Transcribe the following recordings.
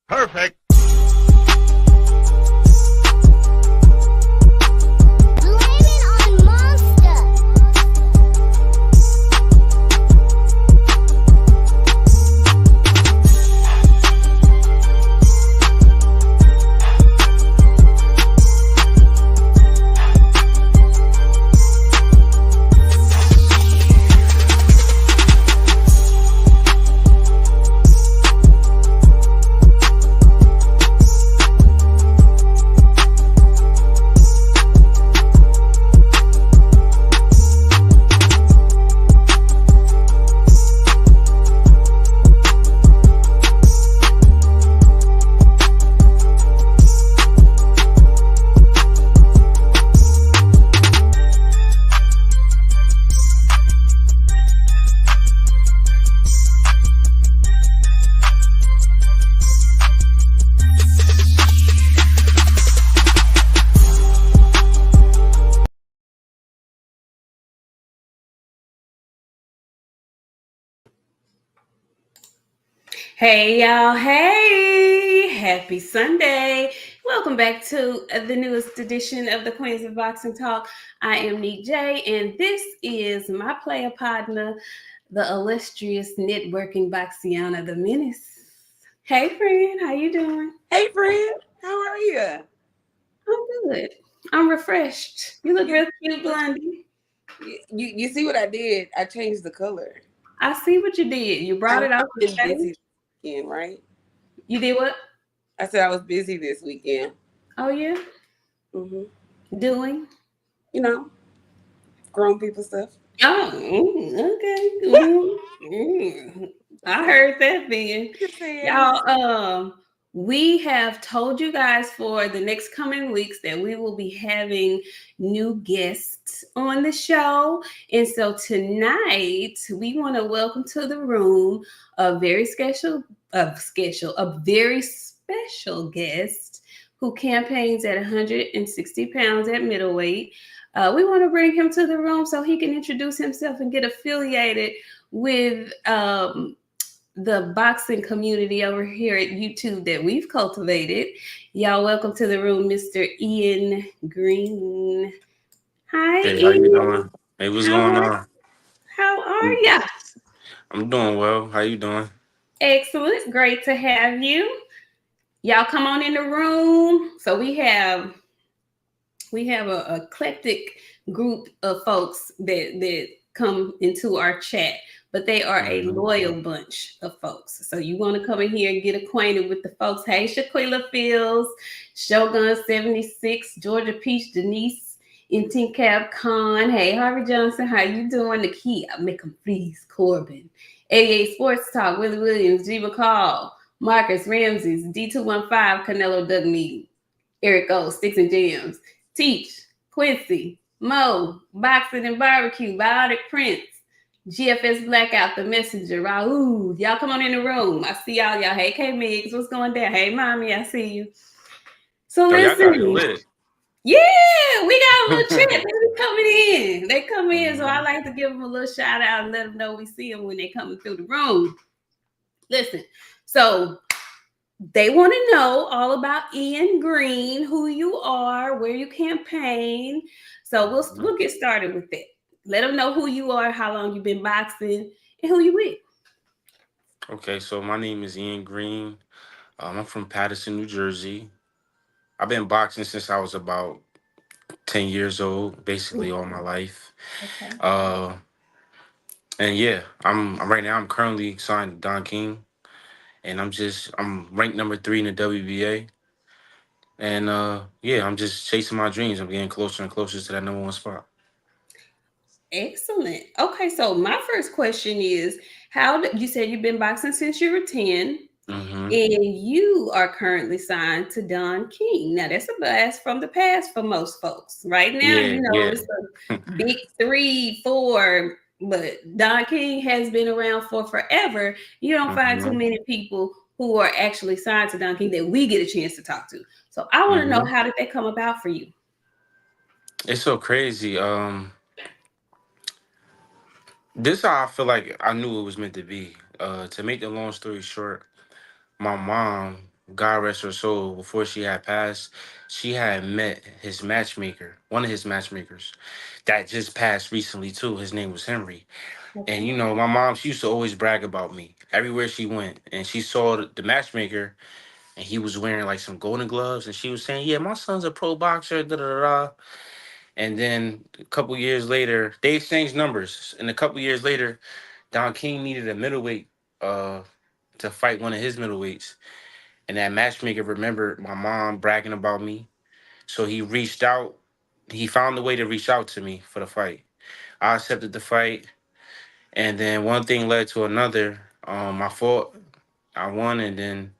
Perfect. Hey y'all, hey, happy Sunday. Welcome back to the newest edition of the Queens of Boxing Talk. I am Nik J, and this is my player partner, the illustrious networking BOXIANA, the menace. Hey friend, how you doing? Hey friend, how are you? I'm good. I'm refreshed. You look real cute, Blondie. You see what I did? I changed the color. I see what you did. You brought I've it off the been busy stage. this weekend, right? You did what? I said I was busy this weekend. Oh yeah? hmm Doing? You know, grown people stuff. Oh, okay. I heard that being. Just saying. Y'all, we have told you guys for the next coming weeks that we will be having new guests on the show. And so tonight we want to welcome to the room a very a very special guest who campaigns at 160 pounds at middleweight. We want to bring him to the room so he can introduce himself and get affiliated with the boxing community over here at YouTube that we've cultivated. Y'all, welcome to the room, Mr. Ian Green. Hi, Hey, how you Ian. doing? Hey, what's How going are on? how are I'm ya? I'm doing well. How you doing? Excellent. Great to have you. Y'all come on in the room. So we have a eclectic group of folks that come into our chat, but they are a hmm loyal bunch of folks. So you want to come in here and get acquainted with the folks. Hey, Shaquilla Fields, Shogun 76, Georgia Peach, Denise, Intin Khan. Hey, Harvey Johnson, how you doing? The key, I make them please, Corbin. 88 Sports Talk, Willie Williams, G. McCall, Marcus Ramses, D215, Canelo Dugmead, Eric O, Sticks and Jams. Teach, Quincy, Mo, Boxing and Barbecue, Biotic Prince, GFS Blackout, The Messenger, Raul. Y'all come on in the room. I see y'all. Hey, K Migs, what's going down? Hey, Mommy, I see you. So Oh, y'all got it listen, lit. yeah, we got a little chat. They coming in. They come in, so I hmm like to give them a little shout out and let them know we see them when they coming through the room. Listen, so they want to know all about Ian Green, who you are, where you campaign. So we'll get started with that. Let them know who you are, how long you've been boxing, and who you with. Okay, so my name is Ian Green. I'm from Paterson, New Jersey. I've been boxing since I was about 10 years old, basically all my life. Okay. Uh, and yeah, I'm right now. I'm currently signed to Don King, and I'm ranked number 3 in the WBA. And yeah, I'm just chasing my dreams. I'm getting closer and closer to that number one spot. Excellent. Okay, so my first question is, you said you've been boxing since you were 10, hmm and you are currently signed to Don King. Now that's a blast from the past for most folks. Right now, Yeah, you know, yeah. it's a big 3, 4, but Don King has been around for forever. You don't find too hmm many people who are actually signed to Don King that we get a chance to talk to. So I want to know, hmm how did that come about for you? It's so crazy. This how I feel like I knew it was meant to be. To make the long story short, my mom God rest her soul, before she had passed, she had met his matchmaker, one of his matchmakers, that just passed recently too. His name was Henry. And Okay. you know, my mom, she used to always brag about me everywhere she went. And she saw the matchmaker, and he was wearing like some golden gloves, and she was saying, "Yeah, my son's a pro boxer." Da da da. Da. And then a couple years later, they exchanged numbers. And a couple years later, Don King needed a middleweight uh, to fight one of his middleweights. And that matchmaker remembered my mom bragging about me. So he reached out. He found a way to reach out to me for the fight. I accepted the fight. And then one thing led to another. I fought. I won. And then,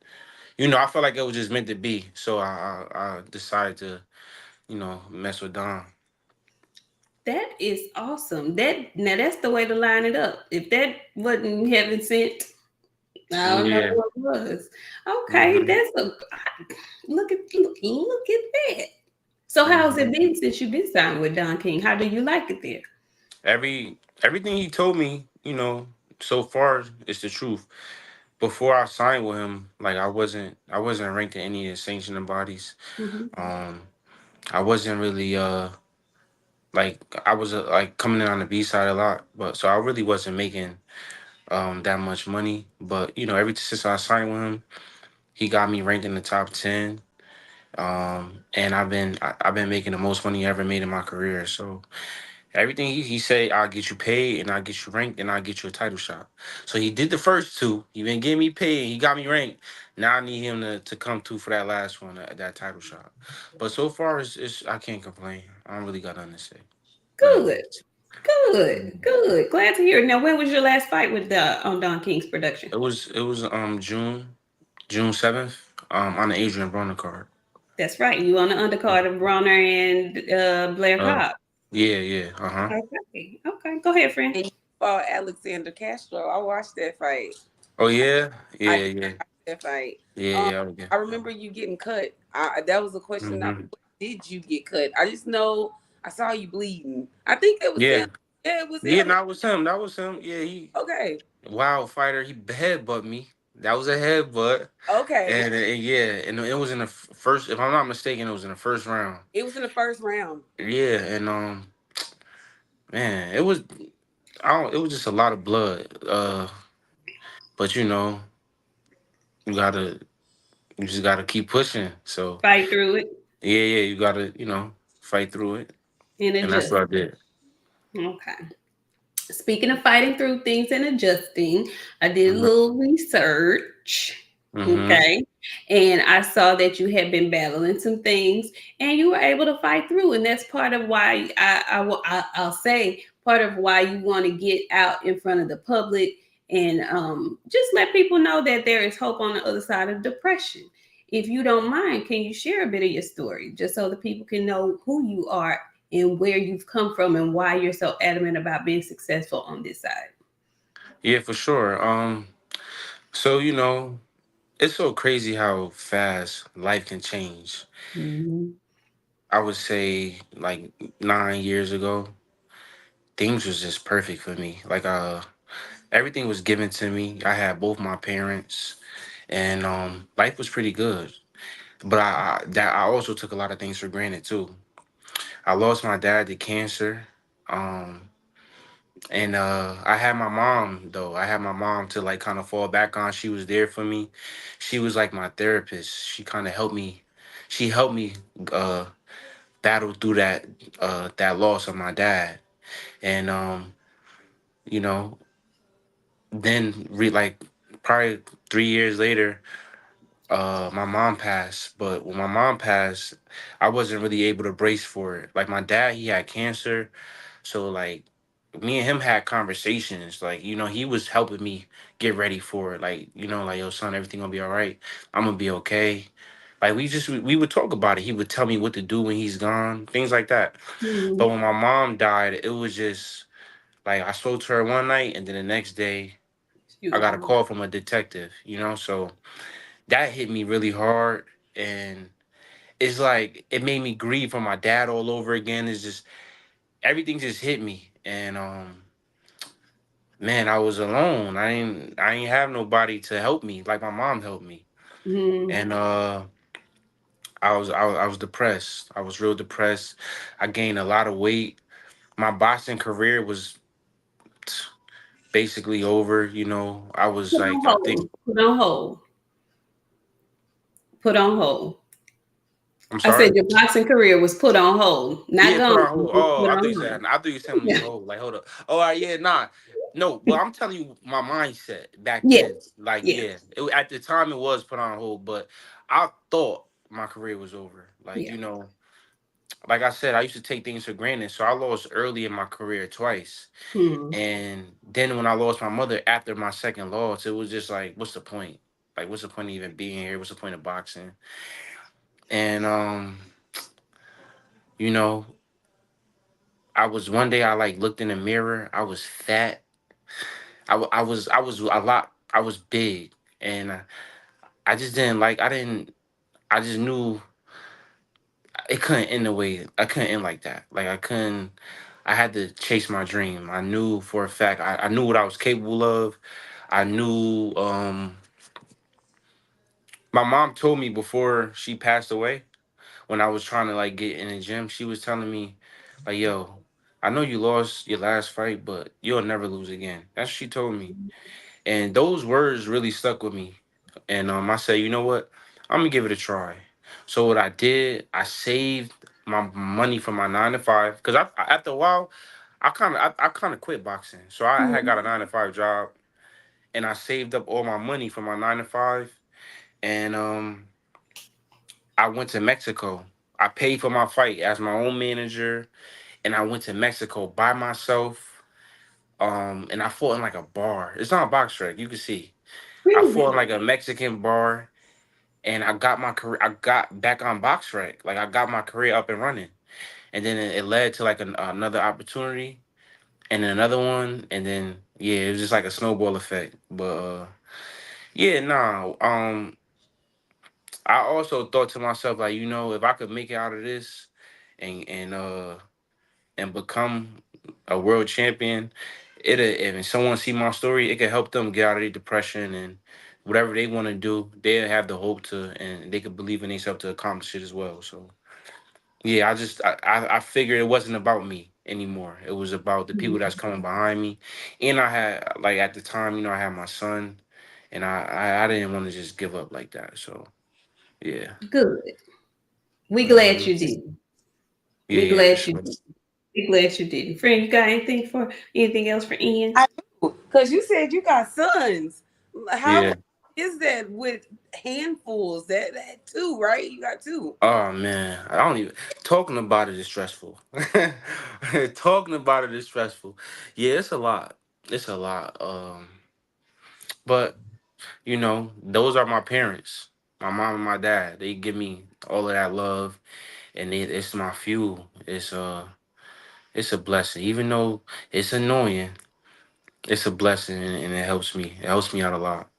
you know, I felt like it was just meant to be. So I decided to, you know, mess with Don. That is awesome. That now that's the way to line it up. If that wasn't heaven sent, I don't know Yeah. what was. Okay, hmm that's a look at that. So how's hmm it been since you've been signed with Don King? How do you like it there? Everything he told me, you know, so far is the truth. Before I signed with him, like I wasn't ranked in any of the sanctioning bodies. Hmm. Um, I wasn't really like I was like coming in on the B side a lot, but so I really wasn't making that much money. But you know, every since I signed with him, he got me ranked in the top 10. And I've been making the most money I ever made in my career. So everything he said, I'll get you paid and I'll get you ranked and I'll get you a title shot. So he did the first two. He been getting me paid. He got me ranked. Now I need him to come through for that last one, that title shot. But so far, it's I can't complain. I don't really got nothing to say. But Good, good. Glad to hear it. Now, when was your last fight with the on Don King's production? it was June 7th on the Adrian Broner card. That's right. You on the undercard of Bronner and Blair Uh Cobb. yeah, uh-huh. Okay. Okay. Go ahead, friend. And you fought Alexander Castro. I watched that fight. Oh yeah, I yeah, did yeah, watch that fight. yeah, Um, yeah, yeah. I remember you getting cut. That was a question. Mm-hmm. Did you get cut? I just know I saw you bleeding. I think it was Yeah, him. Yeah, it was yeah. him. That was him. That was him. Yeah, he Okay. wild fighter. He headbutt me. That was a headbutt, Okay. and yeah, and it was in the first. If I'm not mistaken, it was in the first round. It was in the first round. Yeah, and man, it was. I don't. It was just a lot of blood. But you know, you gotta, you just gotta keep pushing. So Fight through it yeah, you gotta, fight through it, and and that's adjust. what I did. Okay. Speaking of fighting through things and adjusting, I did a Mm-hmm. little research. Mm-hmm. Okay. And I saw that you had been battling some things and you were able to fight through. And that's part of why I'll say part of why you want to get out in front of the public and just let people know that there is hope on the other side of depression. If you don't mind, can you share a bit of your story just so the people can know who you are and where you've come from and why you're so adamant about being successful on this side? Yeah, for sure. So it's so crazy how fast life can change. Mhm. I would say like 9 years ago, things was just perfect for me. Like everything was given to me. I had both my parents, and life was pretty good. But I also took a lot of things for granted too. I lost my dad to cancer. Um, and I had my mom though. I had my mom to like kind of fall back on. She was there for me. She was like my therapist. She kind of helped me. She helped me uh, battle through that loss of my dad. And you know, then like probably 3 years later, my mom passed. But when my mom passed, I wasn't really able to brace for it. Like my dad, he had cancer. So like me and him had conversations. Like, he was helping me get ready for it. Like, like, yo, son, everything gonna be all right. I'm gonna be okay. Like we would talk about it. He would tell me what to do when he's gone, things like that. But Mhm. when my mom died, it was just like I spoke to her one night and then the next day She I was got a gone. call from a detective. So that hit me really hard, and it's like it made me grieve for my dad all over again. It's just everything just hit me, and man, I was alone. I ain't have nobody to help me like my mom helped me. Mm-hmm. and I was depressed. I was real depressed. I gained a lot of weight. My boxing career was basically over. I was Put on like, I think. hold. Put on hold. Put on hold. I'm I said sorry. your boxing career was put on hold, not Yeah, put gone. on hold. Oh, Put I thought you on said. hold. I thought you said me Yeah. hold. Like, hold up. Oh, yeah, nah. No, well, I'm telling you my mindset back Yeah. then. Like, Yeah. yeah, at the time it was put on hold, but I thought my career was over. Like, Yeah. like I said, I used to take things for granted. So I lost early in my career twice. Hmm. And then when I lost my mother after my second loss, it was just like, what's the point? Like, what's the point of even being here? What's the point of boxing? And you know, I was one day I like looked in the mirror. I was fat. I was a lot. I was big, and I just didn't like. I didn't. I just knew it couldn't end the way. I couldn't end like that. Like I couldn't. I had to chase my dream. I knew for a fact. I knew what I was capable of. I knew. My mom told me before she passed away, when I was trying to like get in the gym, she was telling me, like, "Yo, I know you lost your last fight, but you'll never lose again." That's what she told me. And those words really stuck with me. And I said, you know what? I'm gonna give it a try. So what I did, I saved my money from my 9 to 5 because after a while, I kind of quit boxing. So I had got a 9 to 5 job, and I saved up all my money from my 9 to 5, and I went to Mexico. I paid for my fight as my own manager, and I went to Mexico by myself. And I fought in like a bar. It's not a box track. You can see. I fought in Really? like a Mexican bar, and I got my career. I got back on box track. Like I got my career up and running, and then it led to like another opportunity, and then another one, and then yeah, it was just like a snowball effect. But yeah, nah. I also thought to myself like, if I could make it out of this, and become a world champion, if someone see my story, it could help them get out of their depression and whatever they want to do, they'll have the hope to, and they could believe in themselves to accomplish it as well. So yeah, I figured it wasn't about me anymore. It was about the people that's coming behind me, and I had like at the time, I had my son, and I didn't want to just give up like that. So yeah, Good. We glad hmm you did. yeah, We yeah, for glad you sure. did. We glad you didn't. Friend, you got anything else for Ian? I do, because you said you got sons. How Yeah. is that with handfuls? That too, right? You got two. Oh man, I don't even talking about it is stressful. Talking about it is stressful. Yeah, it's a lot. It's a lot. But those are my parents, my mom and my dad. They give me all of that love, and it's my fuel. It's a blessing, even though it's annoying. It's a blessing, and it helps me. It helps me out a lot.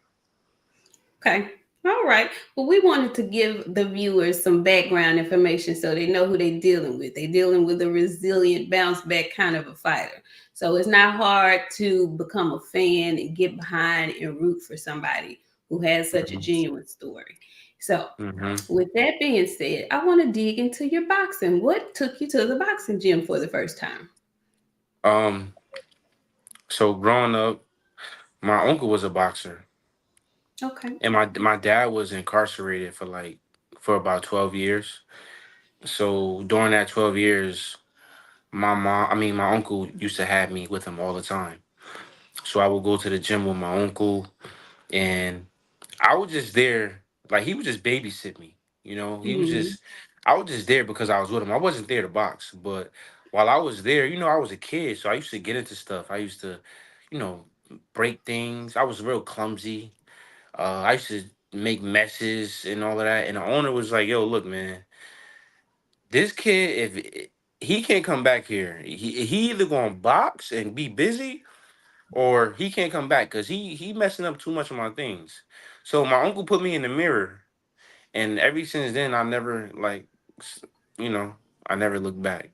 Okay. All right. Well, we wanted to give the viewers some background information so they know who they're dealing with. They're dealing with a resilient, bounce back kind of a fighter. So it's not hard to become a fan and get behind and root for somebody who has such a genuine story. So, Hmm. with that being said, I want to dig into your boxing. What took you to the boxing gym for the first time? Um. So growing up, my uncle was a boxer. Okay. And my dad was incarcerated for about 12 years. So during that 12 years, my uncle used to have me with him all the time. So I would go to the gym with my uncle, and I was just there, like he would just babysit me. Mhm. I was just there because I was with him. I wasn't there to box, but while I was there, I was a kid, so I used to get into stuff. I used to, you know, break things. I was real clumsy. I used to make messes and all of that. And the owner was like, "Yo, look, man, this kid, if he can't come back here, he either gonna box and be busy, or he can't come back because he messing up too much of my things." So my uncle put me in the mirror, and ever since then, I never s- you know, I never looked back.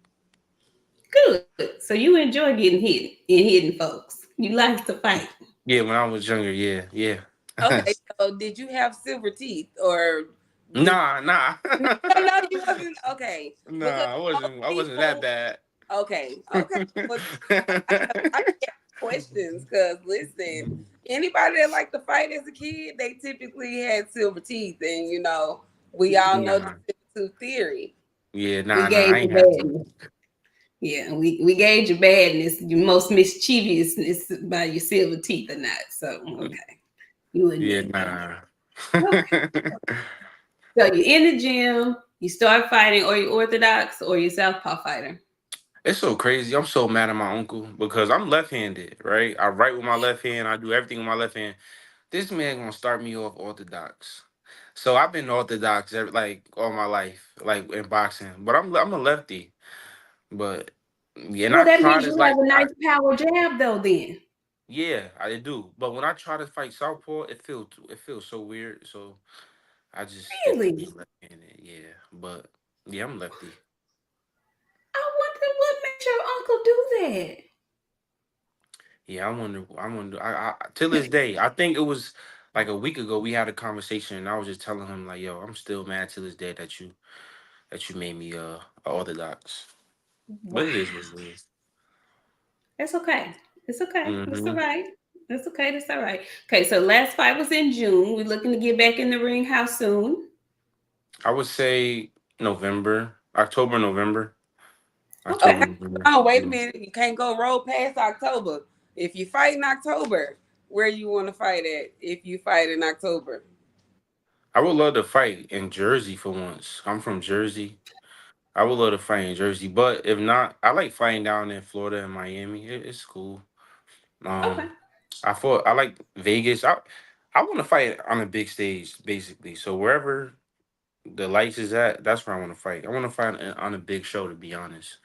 Good. So you enjoy getting hit and hitting folks. You like to fight. Yeah, when I was younger, yeah, yeah. Okay, So did you have silver teeth or did Nah. no, no, you wasn't okay. Because Nah, most I wasn't that people bad. okay. Well, I get questions because listen, anybody that liked to fight as a kid, they typically had silver teeth, and we all know the Nah. silver tooth theory. Yeah, We nah, I gauge ain't your have to. badness. Yeah, we gauge your badness, your most mischievousness by your silver teeth or not. So okay, you Yeah, admit that. nah. Okay. So you're in the gym, you start fighting, or you orthodox or you southpaw fighter. It's so crazy. I'm so mad at my uncle because I'm left-handed, right? I write with my left hand. I do everything with my left hand. This man gonna start me off orthodox. So I've been orthodox like all my life, like in boxing. But I'm a lefty. But yeah, and Well, I that tried means to you have like a nice power jab, though. Then yeah, I do. But when I try to fight southpaw, it feels so weird. So I just stick to really, being left-handed. Yeah, but yeah, I'm lefty. I wonder what makes your uncle do that. Yeah, I wonder. I wonder. Till this day, I think it was like a week ago. We had a conversation, and I was just telling him like, "Yo, I'm still mad to this day that you made me a orthodox." But it is Wow, what it is. that's okay. It's okay. It's all Mm-hmm. right. That's okay. That's all right. Okay, so last fight was in June. We're looking to get back in the ring. How soon? I would say November, October, November, Okay. October, Okay, November. oh wait a Yeah. minute, you can't go roll past October. If you fight in October, where you want to fight at? If you fight in October, I would love to fight in Jersey for once. I'm from Jersey. I would love to fight in Jersey, but if not, I like fighting down in Florida and Miami. It's cool. Okay. Um, I like Vegas. I want to fight on a big stage, basically. So wherever the lights is at, that's where I want to fight. I want to fight on a big show, to be honest,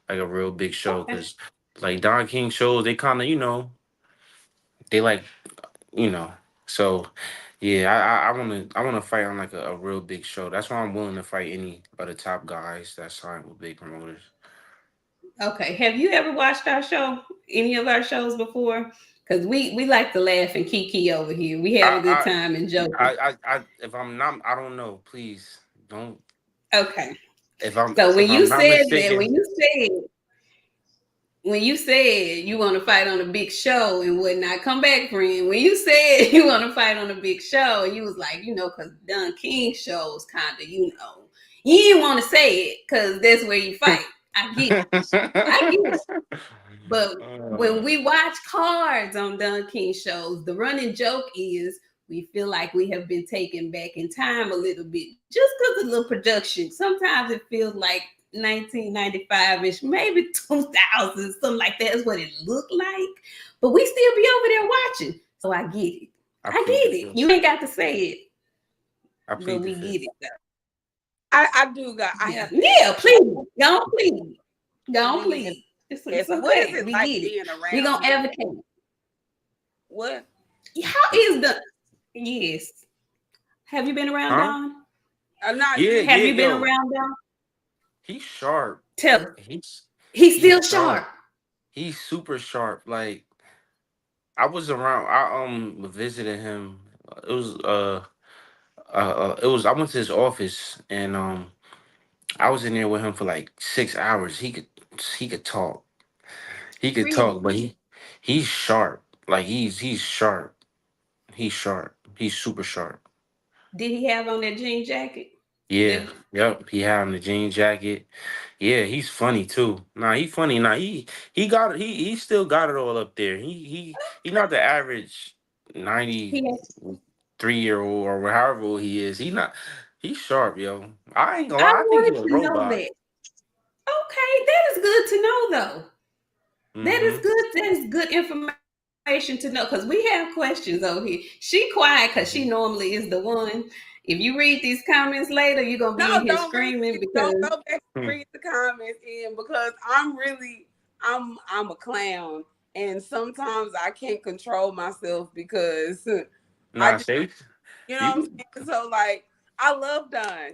like a real big show, Okay. because like Don King shows, they kind of they like you know. So yeah, I want to fight on like a real big show. That's why I'm willing to fight any of the top guys that signed with big promoters. Okay. Have you ever watched our show? Any of our shows before? Because we like to laugh and kiki over here. We have a good I time and joking. if I'm not, I don't know. Please don't. Okay. If I'm So if when you I'm not said that, mistaken, when you said you want to fight on a big show and whatnot, come back, friend. When you said you want to fight on a big show, and you was like, because Don King shows kind of, you didn't want to say it because that's where you fight. I get it. I get it. But when Uh, we watch cards on Don King shows, the running joke is we feel like we have been taken back in time a little bit just because of the production. Sometimes it feels like 1995-ish, maybe 2000, something like that is what it looked like. But we still be over there watching. So I get it. I I plead the get it. fifth. You ain't got to say it, I but plead the we fifth. get it though. I do got. I Yeah. have to Yeah, please. Don't please. Don't when please. It's what is okay. it We like get it. being We around gonna him? advocate. What? How is the yes? Have you been around Huh? Don? Not Yeah, you. Have yeah, you been yo. around Don? He's sharp. Tell us. He's He's still sharp. sharp. He's super sharp. Like I was around. I visited him. It was it was I went to his office and I was in there with him for like 6 hours. He could talk. He could talk, Really? but he's sharp. Like he's sharp. He's sharp. He's super sharp. Did he have on that jean jacket? Yeah. That Yep. He had on the jean jacket. Yeah, he's funny too. Nah, he funny. Nah, he got it. He still got it all up there. He not the average he had, 93-year-old or however old he is. He's sharp, yo. I ain't gonna I lie. I think he wanted a to know robot. that. Okay, that is good to know though. That is Mm-hmm. good. That is good information to know because we have questions over here. She quiet because she Mm-hmm. normally is the one. If you read these comments later, you're gonna be in No, here don't read screaming it. Don't because go back and read the comments in because I'm a clown and sometimes I can't control myself because I Nah, just safe. what I'm You saying. So like I love Don.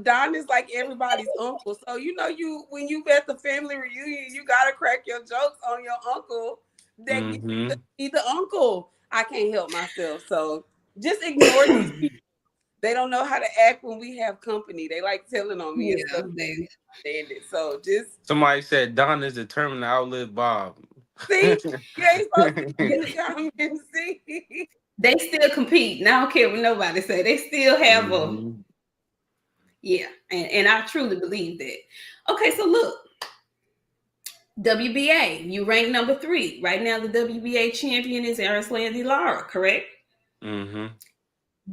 Don is like everybody's uncle. So you when you at the family reunion, you gotta crack your jokes on your uncle that gets to mm-hmm. be the uncle. I can't help myself. So Just ignore these people. They don't know how to act when we have company. They like telling on me and Yeah, stuff. Understand it. So just Somebody said Don is determined to outlive Bob. see, you ain't supposed to be in the comments. See, they still compete. And I don't care what nobody say. They still have a Mhm. yeah, and I truly believe that. Okay, so look, WBA, you rank number 3 right now. The WBA champion is Erislandy Lara, correct? Mhm.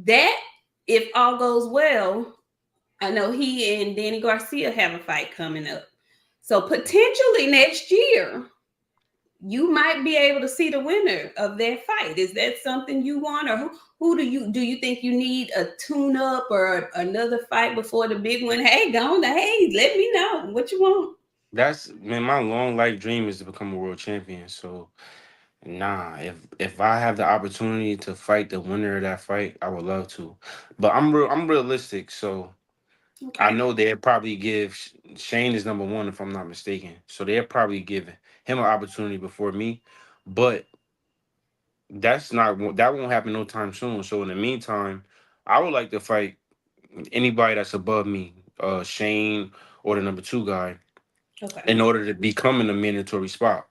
That, if all goes well, I know he and Danny Garcia have a fight coming up. So potentially next year, you might be able to see the winner of that fight. Is that something you want, or who do you think you need a tune up or another fight before the big one? Hey, go on, hey, let me know what you want. That's man. My long life dream is to become a world champion. So nah, if I have the opportunity to fight the winner of that fight, I would love to. But I'm realistic, so I Okay, know they'll probably give Shane is number one if I'm not mistaken. So they'll probably give him an opportunity before me. But that won't happen no time soon. So in the meantime, I would like to fight anybody that's above me, Shane or the number two guy, okay, in order to become in a mandatory spot.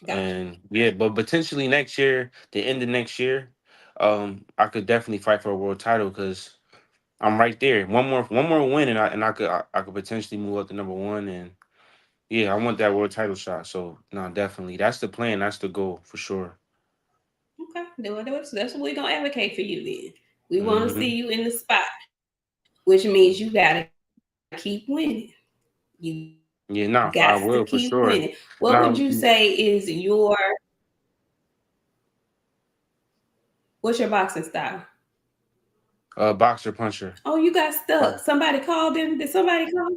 gotcha. And yeah, but potentially next year, the end of next year, I could definitely fight for a world title because I'm right there. One more win, and I could potentially move up to number one. And yeah, I want that world title shot. So no, definitely, that's the plan. That's the goal for sure. Okay, that's what we're gonna advocate for you then. We want to Hmm. see you in the spot, which means you gotta keep winning. You got to Yeah, keep no, I winning. will for What would sure. you say Now, is what's your boxing style? boxer puncher. Oh, you got stuck. But Somebody called him. Did somebody call?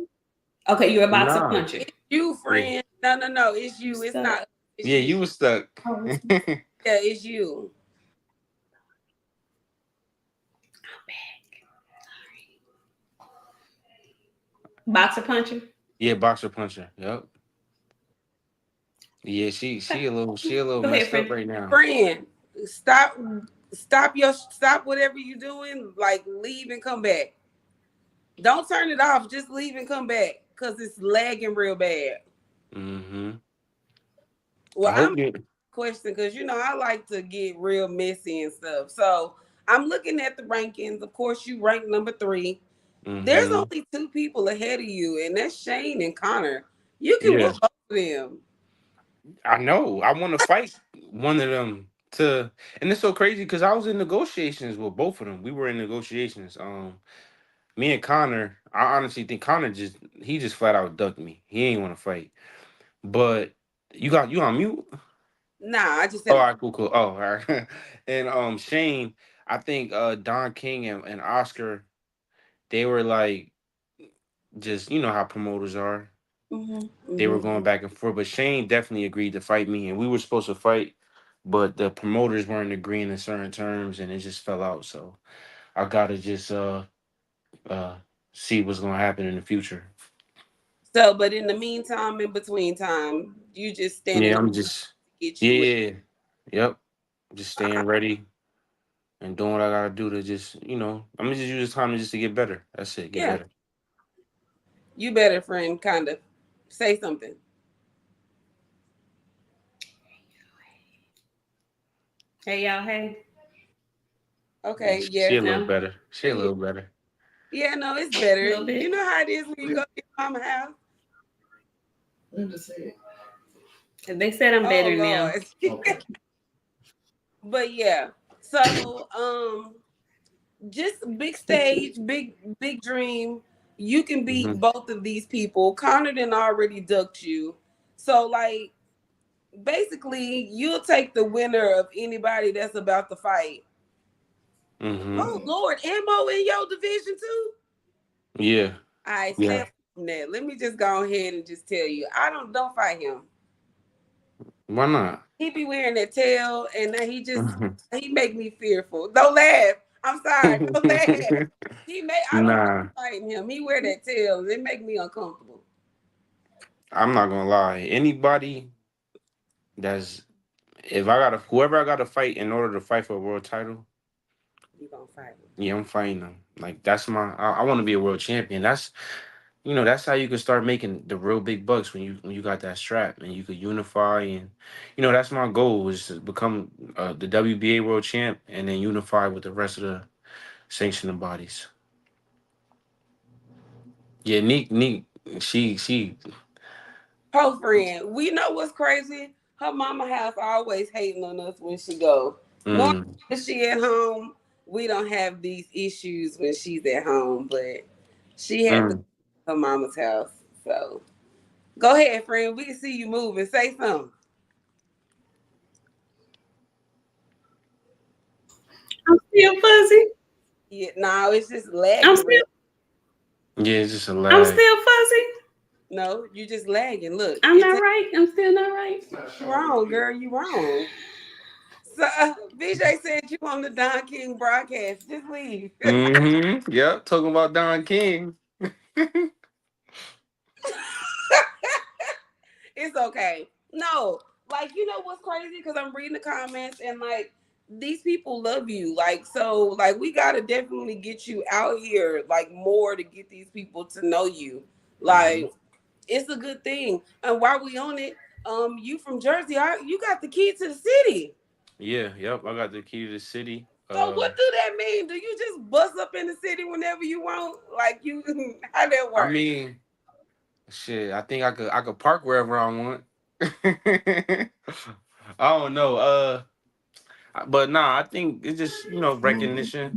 Okay, you're a boxer nah, puncher. it's you, yeah, friend. No, no, no. It's You you. It's stuck. not. It's yeah, you. you was stuck. Oh, Yeah, it's you. boxer puncher. Yeah, boxer puncher. Yep. Yeah, Okay. she a little Go ahead, messed up friend. right now. Friend, stop whatever you doing. Like leave and come back. Don't turn it off. Just leave and come back because it's lagging real bad. Hmm. Well, I hope I'm you. question because I like to get real messy and stuff. So I'm looking at the rankings. Of course, you rank number 3. There's Hmm. only 2 people ahead of you, and that's Shane and Connor. You can Yeah, whoop both of them. I know. I want to fight one of them to, and it's so crazy because I was in negotiations with both of them. We were in negotiations. Me and Connor. I honestly think Connor just flat out ducked me. He ain't want to fight. But you on mute? Nah, I just Oh, said all right, cool, cool. Oh, all right. And Shane, I think Don King and Oscar, they were like just how promoters are. hmm They were hmm going back and forth, but Shane definitely agreed to fight me, and we were supposed to fight, but the promoters weren't agreeing in certain terms, and it just fell out. So I gotta just uh see what's gonna happen in the future. So, but in the meantime, in between time, you just standing Yeah, up I'm just to get yeah, you. yeah, yeah. Yep, just staying ready and doing what I gotta do to just I'm gonna just use this time to just to get better. That's it, get Yeah, better. you better, friend. Kind of say something. Hey, y'all. Hey. Yeah, Okay. she Yes. a little No. better. She a little better. Yeah. No, it's A better. little You bit. know how it is when you go to your mama house. They said I'm Oh better now. Lord. But yeah. So just big stage, big dream. You can beat Hmm. both of these people. Connor done already ducked you. So like basically you'll take the winner of anybody that's about to fight. Hmm. Oh Lord, ammo in your division too. Yeah. I stay Yeah. away from that. Let me just go ahead and just tell you, I don't fight him. Why not? He be wearing that tail, and then he make me fearful. Don't laugh. I'm sorry. Don't laugh. I don't like Nah, fighting him. He wear that tail, and it make me uncomfortable. I'm not gonna lie. Anybody that's if I gotta whoever I gotta fight in order to fight for a world title, You gonna fight him? Yeah, I'm fighting him. Like that's my. I want to be a world champion. That's that's how you can start making the real big bucks when you got that strap and you could unify and that's my goal is to become the WBA world champ and then unify with the rest of the sanctioning bodies. Yeah, Neek, she. Her friend. We know what's crazy. Her mama house always hating on us when she go. Knowing Mm, that she at home, we don't have these issues when she's at home. But she had to mm. go to her mama's house. So go ahead, friend. We can see you moving. Say something. I'm still fuzzy. Yeah, no, it's just I'm lagging. still Yeah, it's just a I'm lag. still fuzzy. No, you just lagging. Look, I'm not right. I'm still not right. you wrong, girl. You wrong. So BJ said you on the Don King broadcast. Just leave. Mm-hmm. Yep. Talking about Don King. It's okay. No, like you know what's crazy? Because I'm reading the comments and like these people love you. Like so, like we gotta definitely get you out here like more to get these people to know you. Hmm. Like it's a good thing. And while we on it, you from Jersey? You got the key to the city. Yeah. Yep. I got the key to the city. So what do that mean? Do you just bust up in the city whenever you want? Like you, how that I work? mean, shit. I think I could park wherever I want. I don't know. But nah, I think it's just recognition.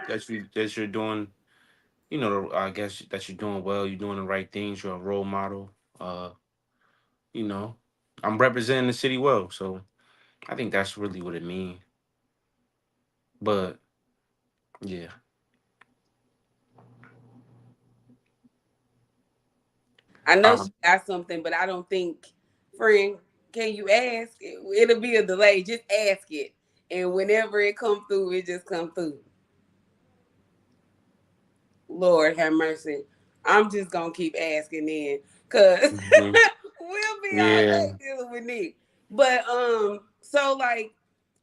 That you're doing. I guess that you're doing well. You're doing the right things. You're a role model. Uh, you know, I'm representing the city well. So I think that's really what it means. But yeah, I know uh, she got something, but I don't think, friend, can you ask? It'll be a delay. Just ask it. And whenever it come through, it just come through. Lord have mercy. I'm just gonna keep asking then. Cause mhm. we'll be all Yeah. day dealing with Nick. But so like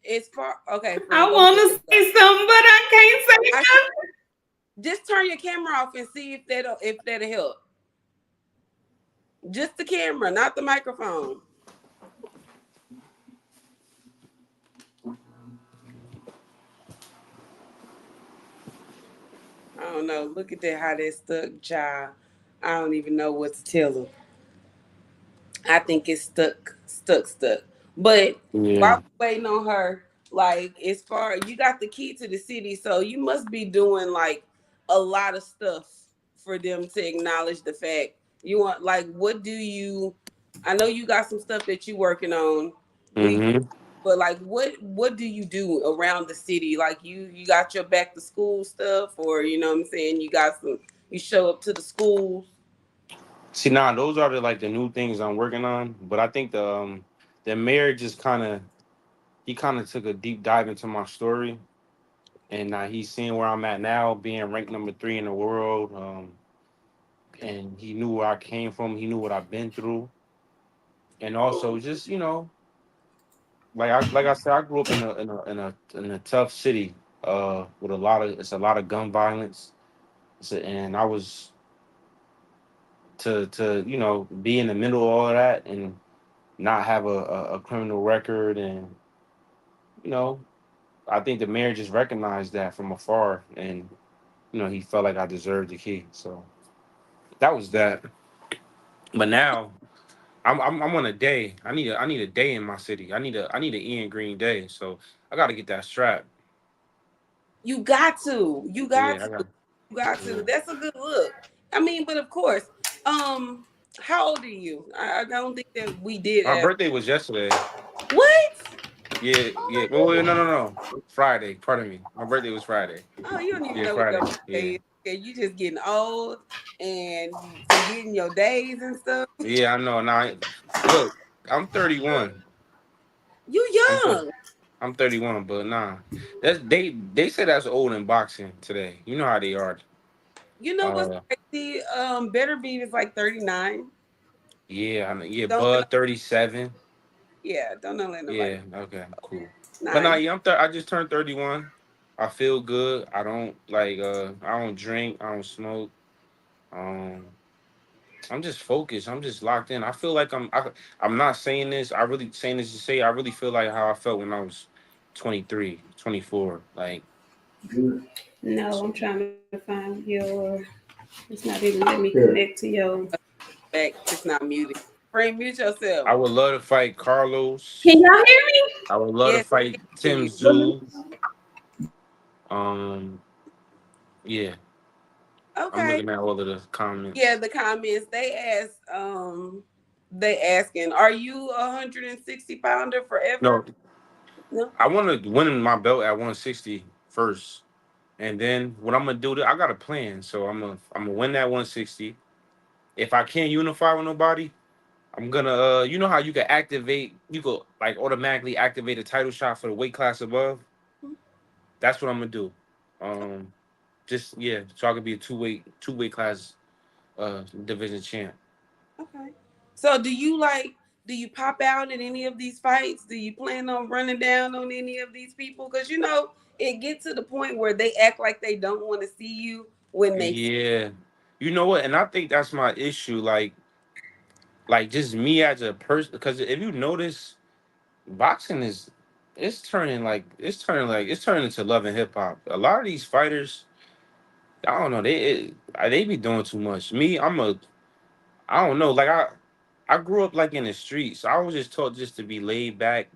it's far okay, I friend, go want ahead. to Let's go. say something, but I can't say I nothing. just turn your camera off and see if that'll help. Just the camera, not the microphone. I don't know. Look at that how that stuck, child. I don't even know what to tell them. I think it's stuck. But while Yeah. we're waiting on her, like as far you got the key to the city, so you must be doing like a lot of stuff for them to acknowledge the fact you want. Like, what do you? I know you got some stuff that you working on. We, Hmm. but like, what do you do around the city? Like, you got your back to school stuff, or you know what I'm saying? You got some. You show up to the schools. See, now those are the new things I'm working on. But I think the mayor just kind of took a deep dive into my story, and he's seeing where I'm at now, being ranked number 3 in the world. And he knew where I came from. He knew what I've been through, and also just like I said, I grew up in a tough city. With a lot of gun violence. And I was to be in the middle of all of that and not have a criminal record. And you know I think the mayor just recognized that from afar, and he felt like I deserved the key. So that was that. But now I'm on a day. I need a day in my city. I need an Ian Green day. So I got to get that strap. You got to. You got Yeah, I to. got. You got Yeah. to. That's a good look. I mean, but of course, um, how old are you? I don't think that we did My ask. birthday was yesterday. What? Yeah, Oh yeah. my Oh, wait, no, goodness. no, no. Friday. Pardon me. My birthday was Friday. Oh, you don't even Yeah, know what your Friday. Yeah. birthday is. Okay, you just getting old and forgetting your days and stuff. Yeah, I know. Now, look, I'm 31. You I'm young. I'm 31, but nah, they say that's old in boxing today. You know how they are. You know what's Uh, crazy? Better Beat is like 39. yeah, I know, yeah, Don't let no, Bud 37. yeah, don't let nobody. Yeah, okay, cool. But Nah, nah, yeah, I just turned 31. I feel good. I don't like. I don't drink. I don't smoke. Um, I'm just focused. I'm just locked in. I feel like I'm not saying this. I really saying this to say. I really feel like how I felt when I was 23, 24. Like No, I'm trying to find your. It's not even letting me connect to your. Back, it's not muted. Frank, mute yourself. I would love to fight Can Carlos. y'all hear I would love to Yes, fight we can hear Tim you. Zoo. Um, yeah. I'm Okay. looking at all of the Yeah, comments. the comments they asking, are you 160 pounder No, forever? No. I want to win my belt at 160 first, and then what I'm gonna do? I got a plan. So I'm gonna win that 160. If I can't unify with nobody, I'm gonna you know how you can activate, you could like automatically activate a title shot for the weight class above. That's what I'm gonna do. Um, just yeah, so I could be a two weight class division champ. Okay. So do you pop out in any of these fights? Do you plan on running down on any of these people? Because it gets to the point where they act like they don't want to see you when they see. Yeah, you know what? And I think that's my issue. Like just me as a person, because if you notice, boxing is it's turning into love and hip hop. A lot of these fighters, I don't know, they be doing too much. Me, I don't know, like I grew up like in the streets. I was just taught just to be laid back.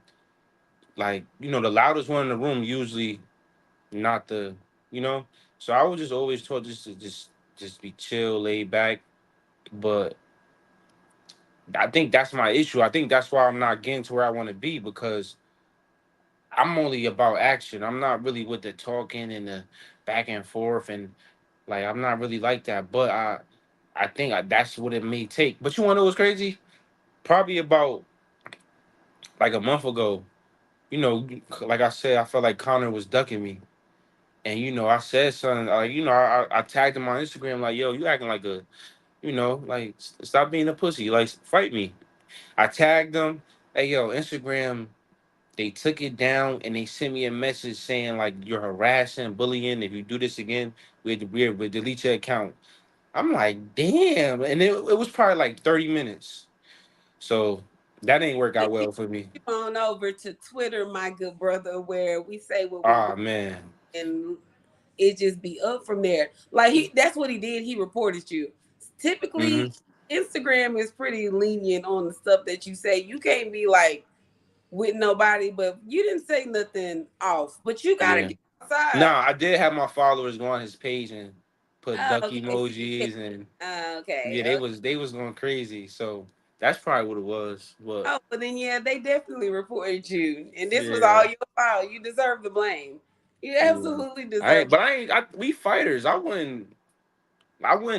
Like, the loudest one in the room usually not the, you know. So I was just always taught just to just be chill, laid back. But I think that's my issue. I think that's why I'm not getting to where I want to be, because I'm only about action. I'm not really with the talking and the back and forth, and like I'm not really like that. But I think that's what it may take. But you want to know what's crazy? Probably about like a month ago, like I said, I felt like Connor was ducking me. And I said something like, I tagged him on Instagram like, yo, you acting like like stop being a pussy, like fight me. I tagged him, hey yo, Instagram, they took it down and they sent me a message saying like you're harassing, bullying. If you do this again, we'll delete your account. I'm like, damn, and it was probably like 30 minutes. So that ain't work out well for me. On over to Twitter, my good brother, where we say what we Ah want man. and it just be up from there. Like that's what he did. He reported you. Mm-hmm. Typically, Instagram is pretty lenient on the stuff that you say. You can't be like with nobody, but you didn't say nothing off. But you gotta Yeah. get outside. Nah, I did have my followers go on his page and put duck Okay, so emojis, and okay, yeah, they was going crazy. So that's probably what it was. But oh, but then yeah, they definitely reported you, and this was yeah, all your fault. You deserve the blame. You yeah. absolutely I deserve. ain't, but I ain't. We fighters. I wouldn't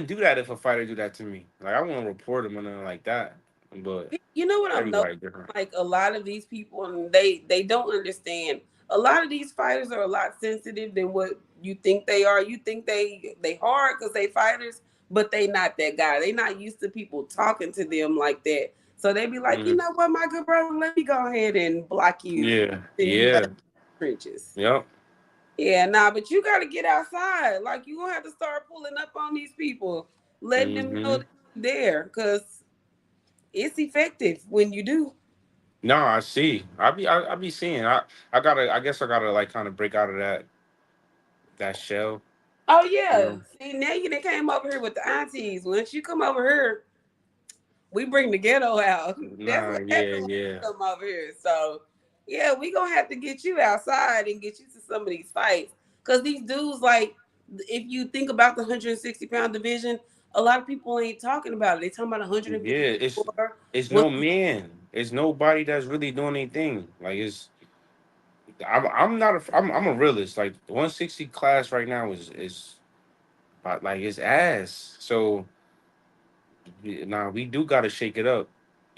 do that if a fighter do that to me. Like I wouldn't report him or nothing like that. But You know what I'm noticing? everybody different. Like a lot of these people, and they don't understand. A lot of these fighters are a lot sensitive than what you think they are. You think they hard because they fighters, but they not that guy. They not used to people talking to them like that. So they be like, you Mm, know what, my good brother, let me go ahead and block you, yeah, send you back yeah, to the trenches. yep. Yeah, nah, but you got to get outside. Like you gonna have to start pulling up on these people, letting them know Hmm. that you're there, because it's effective when you do. No, I see. I be seeing. I guess I gotta like kind of break out of that shell. Oh You yeah. know. See, now you done came over here with the aunties. Once you come over here, we bring the ghetto out. That's Nah. what Yeah. happens when Yeah. you come over here. So yeah, we gonna have to get you outside and get you to some of these fights. Cause these dudes, like, if you think about the 160-pound division, a lot of people ain't talking about it. They talking about Yeah, it's 154. it's What's no man. It's nobody that's really doing anything. Like I'm a realist. Like the 160 class right now is like it's ass. So nah, we do gotta shake it up.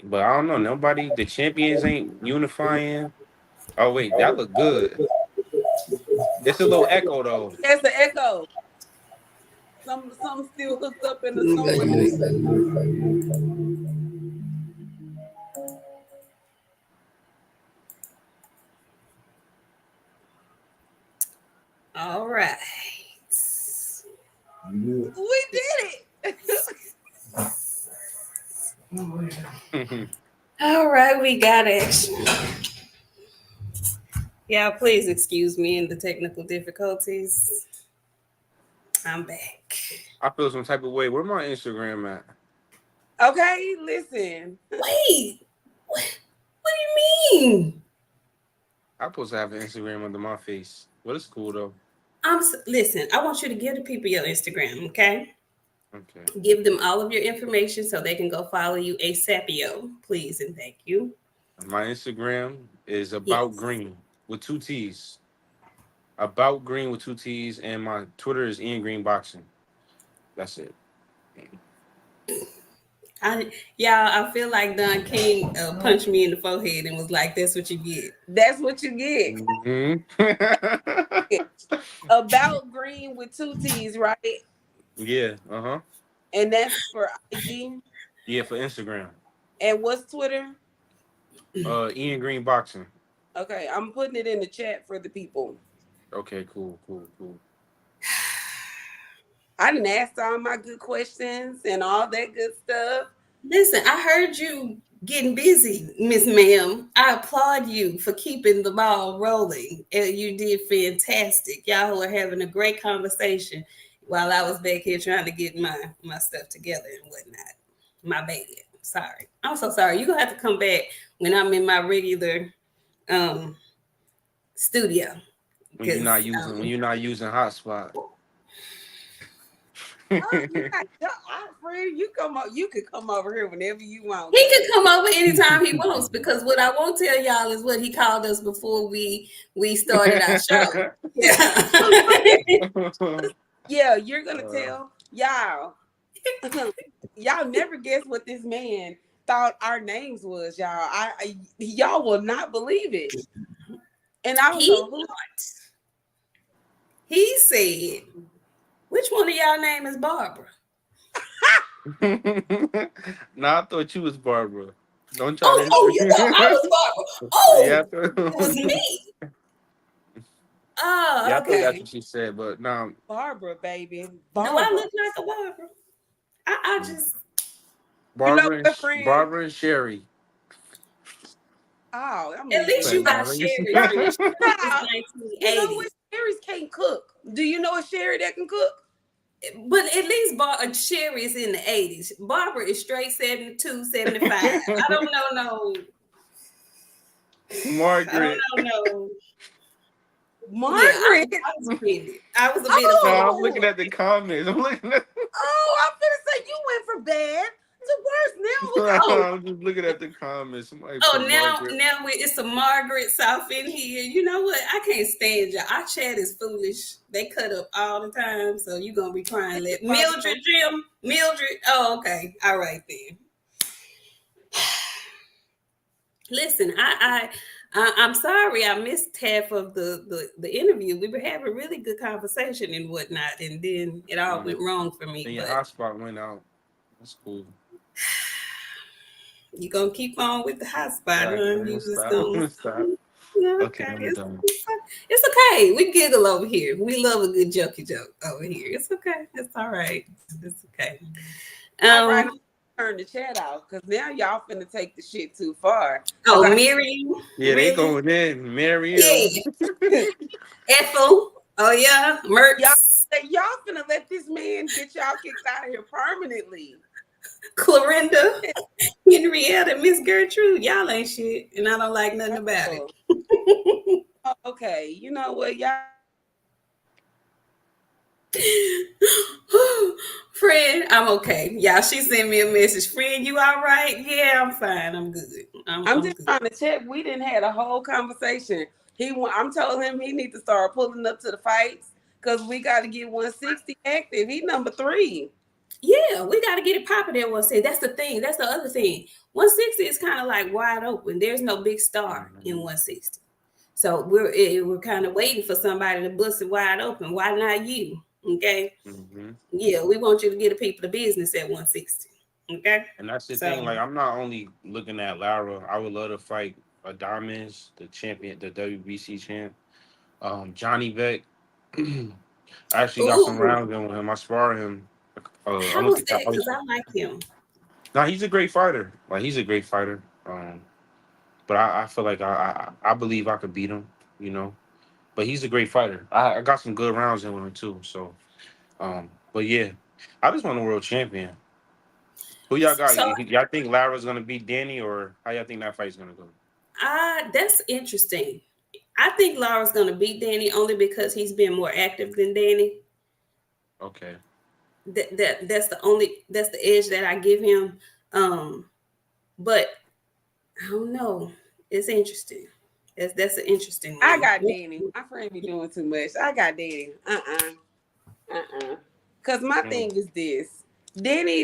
But I don't know. Nobody, the champions ain't unifying. Oh wait, that look good. It's a little echo though. that's the echo? Some still hooked up in the somewhere. We did it. All right, we got action. Yeah, please excuse me in the technical difficulties. I'm back. I feel some type of way. Where my Instagram at? Okay, listen. Wait, what do you mean? I'm supposed to have an Instagram under my face. But it's cool though. Listen. I want you to give the people your Instagram, okay? Okay. Give them all of your information so they can go follow you ASAPio, please and thank you. My Instagram is Yes. about green with 2 T's. About green with 2 T's, and my Twitter is Ian Green Boxing. That's it. I feel like Don King punched me in the forehead and was like, "That's what you get." That's what you get. Mm-hmm. About green with 2 T's, right? Yeah. And that's for IG. Yeah, for Instagram. And what's Twitter? Ian Green Boxing. Okay, I'm putting it in the chat for the people. Okay, cool. I didn't ask all my good questions and all that good stuff. Listen, I heard you getting busy, Miss Ma'am. I applaud you for keeping the ball rolling. You did fantastic. Y'all were having a great conversation while I was back here trying to get my stuff together and whatnot. My bad. Sorry. I'm so sorry. You're gonna have to come back when I'm in my regular studio. When you're not using hotspot. Friend, you could come over here whenever you want. He can come over anytime he wants, because what I won't tell y'all is what he called us before we started our show. Yeah, you're gonna tell y'all. Y'all never guess what this man thought our names was, y'all. Y'all will not believe it. And I don't know who. He said, "Which one of y'all name is Barbara?" Nah, I thought you was Barbara. Don't try to. Oh, you thought I was Barbara. Oh, yeah, it was me. Oh, yeah, I okay. thought that's what she said, but nah. Barbara, baby. Barbara. Do I look like a Barbara? I just. Barbara and Sherry. Oh, I mean, at least you got Sherry. You know what? Sherry's can't cook. Do you know a Sherry that can cook? But at least Sherry is in the 80s. Barbara is straight 72, 75. I don't know no. Margaret. I don't know. Margaret. Yeah, I was offended. I was a bit offended. No, I'm looking at the comments. I'm looking at. Oh, I'm gonna say you went from bad to worse now. I'm just looking at the comments. Now it's a Margaret South in here. You know what? I can't stand y'all. Our chat is foolish. They cut up all the time, so you're gonna be crying. Mildred, Jim, Mildred. Oh, okay. All right then. Listen, I'm sorry I missed half of the interview. We were having really good conversation and whatnot, and then it all went wrong for me. And your hotspot went out. That's cool. You gonna keep on with the hotspot, huh? You just gonna stop. Okay, it's okay. We giggle over here. We love a good jokey joke over here. It's okay. It's all right. It's okay. All right. Turn the chat off because now y'all finna take the shit too far. Oh, Miriam. Yeah, they going in. Miriam. Yeah. Ethel. Oh yeah. Mertz. Y'all finna let this man get y'all kicked out of here permanently. Clorinda, Henrietta, Miss Gertrude, y'all ain't shit, and I don't like nothing about it. Okay, you know what, y'all. Friend, I'm okay. Y'all, she sent me a message. Friend, you all right? Yeah, I'm fine. I'm good. I'm just trying to check. We didn't had a whole conversation. I'm telling him he needs to start pulling up to the fights because we got to get 160 active. He number 3. Yeah, we got to get it popping at 160. That's the thing. That's the other thing. 160 is kind of like wide open. There's no big star in 160. So we're kind of waiting for somebody to bust it wide open. Why not you? Okay. Mm-hmm. Yeah, we want you to get the people to business at 160. Okay. And that's the thing. Like, I'm not only looking at Lara. I would love to fight Adames, the champion, the WBC champ. Johnny Beck. I actually got some rounds in with him. I sparred him How was that? Because I like him. No, he's a great fighter. Like he's a great fighter. But I feel like I believe I could beat him. You know, but he's a great fighter. I got some good rounds in with him too. So, but yeah, I just want a world champion. Who y'all got? So Y'all think Lara's gonna beat Danny, or how y'all think that fight's gonna go? that's interesting. I think Lara's gonna beat Danny only because he's been more active than Danny. Okay. That's the edge that I give him. But I don't know. It's interesting. That's an interesting one. I got Danny. My friend be doing too much. I got Danny. Cause my thing is this. Danny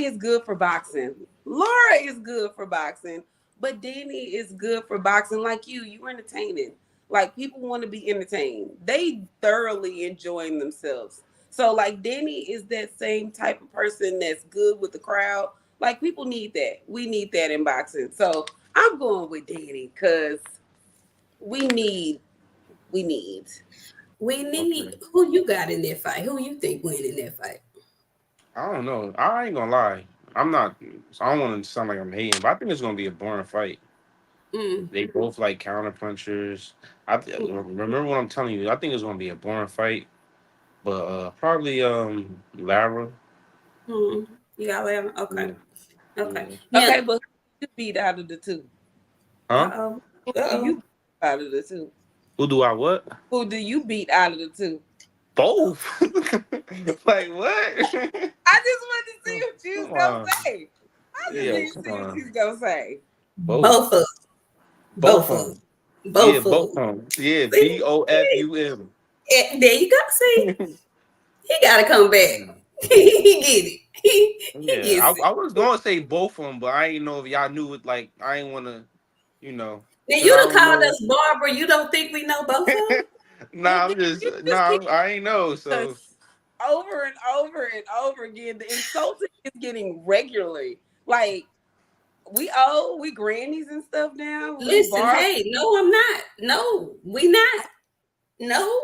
is good for boxing. Laura is good for boxing, but Danny is good for boxing. Like you entertaining. Like people want to be entertained. They thoroughly enjoying themselves. So like Danny is that same type of person that's good with the crowd. Like people need that. We need that in boxing. So I'm going with Danny because we need. Okay. Who you got in that fight? Who you think win in that fight? I don't know. I ain't gonna lie. I'm not. I don't want to sound like I'm hating, but I think it's gonna be a boring fight. Mm, They both like counter punchers. Remember what I'm telling you. I think it's gonna be a boring fight, but probably Lara. mm. You got 11? Okay. Yeah, Okay. yeah. Now, Okay, but who you beat out of the two? Huh? uh-oh. Who do Uh-oh. you beat out of the two? Who do I what? Who do you beat out of the two? Both. Like what? I just wanted to see what you was Come gonna on. say. I just Yeah, need to come see what on. you was gonna say. Both. Both of them. Both Both of of them. them. Yeah, Both of both them. of them. Yeah, See? BOFUM. There you go. See? He got to come back. He get it. He Yeah, gets I it. was gonna say both of them, but I didn't know if y'all knew it. Like, I ain't wanna, you know, Now, because you I done don't called know. us Barbara. You don't think we know both of them? And Nah, then you just nah, keep I ain't know. So us over and over and over again. The insulting is getting regularly. Like we grannies and stuff now. We Listen, bar. hey, no, I'm not. No, we not. No,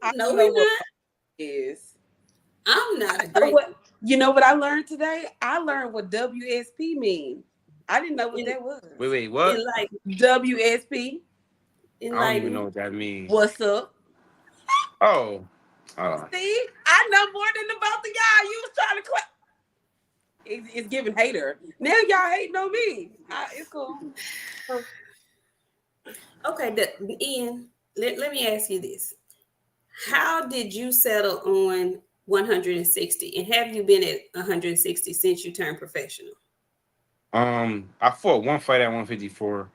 I no, don't we know what not. is. I'm not Oh, agreeing. what you know what I learned today? I learned what WSP means. I didn't know what In, that was. wait, in what? like, WSP. in I don't like, even know what that means. What's up? Oh, See, I know more than the both of y'all. You was trying to clap. It's giving hater. Now y'all hating on me. It's cool. okay, Ian, let me ask you this. How did you settle on 160? And have you been at 160 since you turned professional? I fought one fight at 154,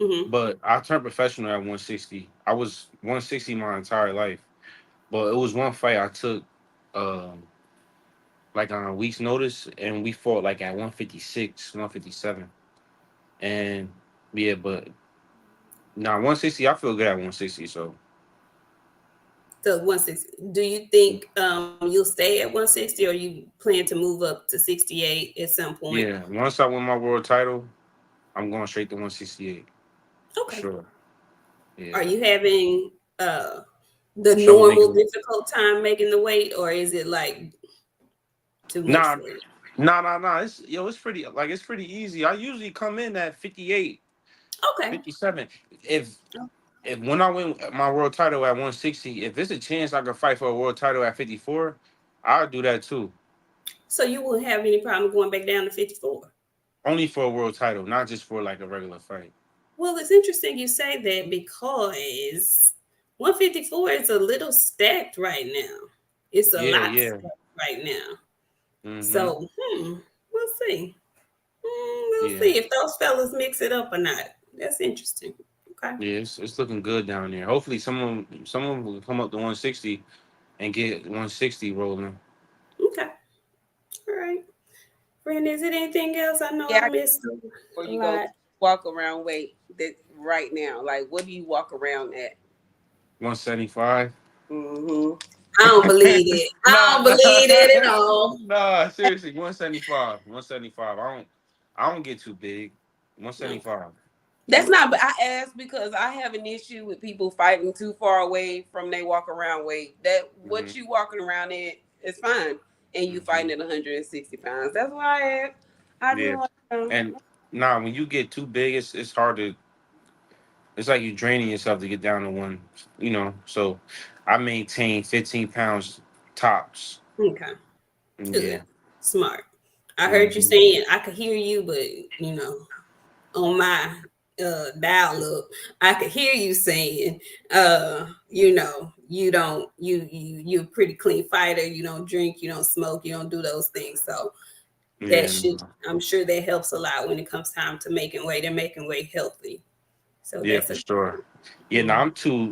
Mm-hmm. but I turned professional at 160. I was 160 my entire life, but it was one fight I took, um, like on a week's notice, and we fought like at 156, 157, and yeah, but now 160, I feel good at 160. So So 160. Do you think you'll stay at 160 or you plan to move up to 68 at some point? yeah, once I win my world title, I'm going straight to 168 for Okay. sure. Are Yeah, you having the trouble normal making. difficult time making the weight, or is it like too much Nah, for you? nah. It's pretty like it's pretty easy. I usually come in at 58, Okay. 57. If if when I win my world title at 160, if there's a chance I could fight for a world title at 54, I'll do that too. So you won't have any problem going back down to 54. Only for a world title, not just for like a regular fight. Well, it's interesting you say that because 154 is a little stacked right now. It's a Yeah, lot yeah. stacked right now. Mm-hmm. So, we'll see. We'll Yeah. see if those fellas mix it up or not. That's interesting. Okay. Yeah, it's looking good down there. Hopefully someone will come up to 160 and get 160 rolling. Okay. All right. Friend, is it anything else? I know I Yeah, missed before a you go lot. walk around weight that right now. Like, what do you walk around at? 175. Mm-hmm. I don't believe it. I don't Nah, believe it at all. nah, seriously, 175. 175. I don't get too big. Okay. 175. That's Okay. not. But I asked because I have an issue with people fighting too far away from they walk around weight. That Hmm. what you walking around at It's fine. And you fighting at 160 pounds. That's why I Yeah. just want to. And nah, when you get too big, it's hard to. It's like you draining yourself to get down to one. So I maintain 15 pounds tops. Okay. Yeah. Good. Smart. I heard you Hmm. saying I could hear you, but on my dial up, I could hear you saying, you're a pretty clean fighter. You don't drink, you don't smoke, you don't do those things. So Yeah. I'm sure that helps a lot when it comes time to making weight and making weight healthy. So Yeah, that's for a sure. Yeah, no, I'm too.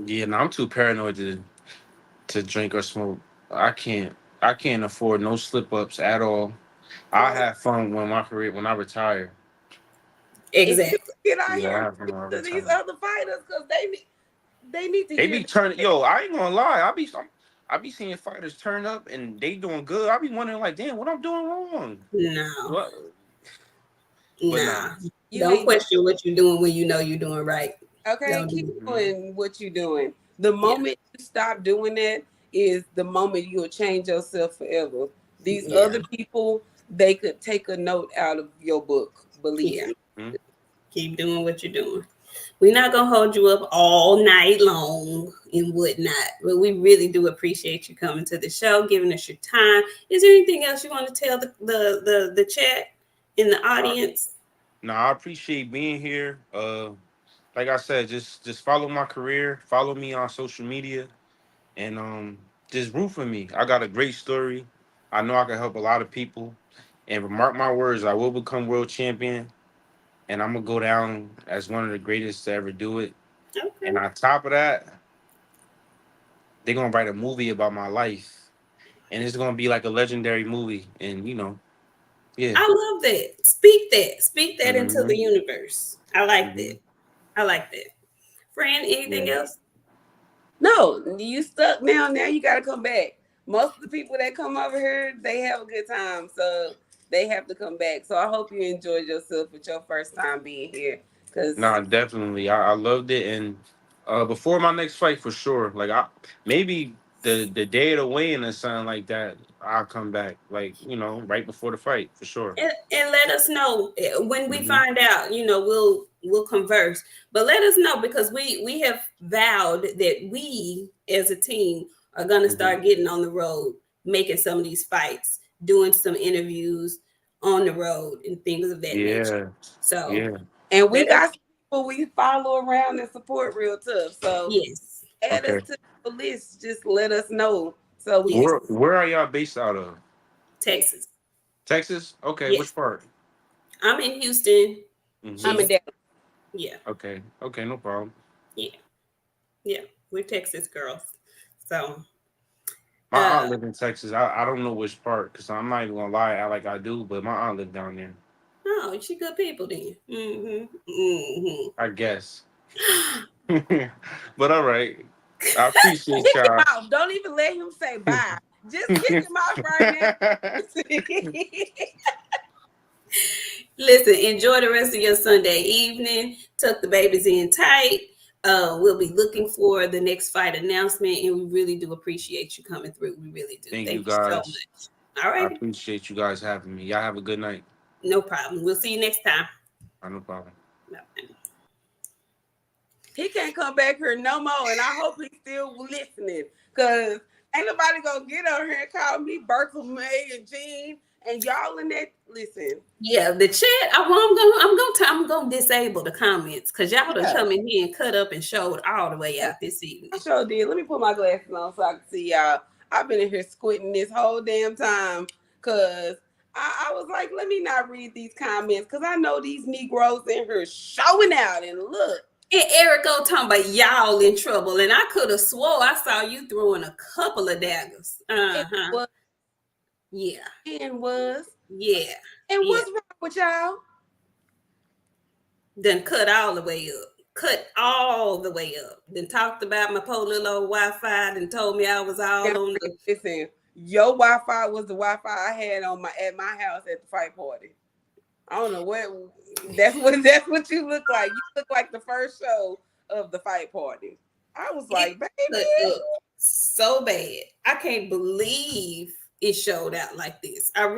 Yeah, no, I'm too paranoid to drink or smoke. I can't. I can't afford no slip ups at all. I Well, have fun when I retire. if you exactly. get out Yeah, I here have fun when I to these retire. other fighters, because they need to They hear be turning. that. Yo, I ain't gonna lie. I be seeing fighters turn up and they doing good. I be wondering like, damn, what I'm doing wrong? No, What? But nah. nah. You Don't ain't doing. question what you're doing when you know you're doing right. Okay, Don't keep do it. Mhm. doing what you're doing. The Yeah, moment you stop doing that is the moment you'll change yourself forever. These yeah, other people, they could take a note out of your book. Believe yeah. me. Mhm. Keep doing what you're doing. We're not gonna hold you up all night long and whatnot, but we really do appreciate you coming to the show, giving us your time. Is there anything else you want to tell the chat in the Uh, audience? nah, I appreciate being here. Like I said, just follow my career, follow me on social media, and just root for me. I got a great story. I know I can help a lot of people. And mark my words, I will become world champion, and I'm gonna go down as one of the greatest to ever do it. And Okay. on top of that, they're gonna write a movie about my life, and it's gonna be like a legendary movie. And yeah. I love that. Speak that. Speak that into Hmm. the universe. I like Hmm. that. I like that. Friend, anything Yeah. else? No, you stuck now. Now you got to come back. Most of the people that come over here, they have a good time, so they have to come back. So I hope you enjoyed yourself with your first time being here. Cause Nah, definitely. I loved it, and before my next fight for sure. Like maybe the day of the weigh-in or something like that, I'll come back. Like right before the fight for sure. And let us know when we Hmm. find out. We'll converse, but let us know because we have vowed that we as a team are going to Hmm. start getting on the road, making some of these fights, doing some interviews on the road and things of that nature. Yeah, So yeah. and we let us, got some people we follow around and support real tough. So yes, add us Okay. to the list. Just let us know so we can. yes, Where are y'all based out of? Texas, Texas. Okay, yes. which part? I'm in Houston. Hmm. I'm in She's Dallas. yeah, Okay. Okay, no problem. yeah, yeah. We're Texas girls. So My aunt live in Texas. I don't know which part because I'm not even gonna lie, act like I do, but my aunt live down there. oh, she good people then. I guess. But all right. I appreciate Kick him y'all. off. Don't even let him say bye. Just kick him off right now. Listen, enjoy the rest of your Sunday evening. Tuck the babies in tight. We'll be looking for the next fight announcement, and we really do appreciate you coming through. We really do. Thank you Thank you so guys. much. All I right, appreciate you guys having me. Y'all have a good night. no problem. We'll see you next time. No problem. Bye. He can't come back here no more, and I hope he's still listening. Cause ain't nobody gonna get on here and call me Berkeley May and Jean and y'all in that. Listen, Yeah, the chat. I'm gonna disable the comments because y'all done yeah, come in here and cut up and showed all the way out this evening. I sure did. Let me put my glasses on so I can see y'all. I've been in here squinting this whole damn time because I was like, let me not read these comments because I know these Negroes in here showing out and look. And Eric talking about y'all in trouble, and I could have swore I saw you throwing a couple of daggers. And was Yeah, and was yeah, and yeah. what's wrong with y'all? Then cut all the way up. Cut all the way up. Then talked about my poor little old Wi-Fi. Then told me I was Now, all on the. listen, your Wi-Fi was the Wi-Fi I had on my house at the fight party. I don't know what that's what you look like. You look like the first show of the fight party. I was It like, baby, cut up. so bad. I can't believe it showed out like this. I'm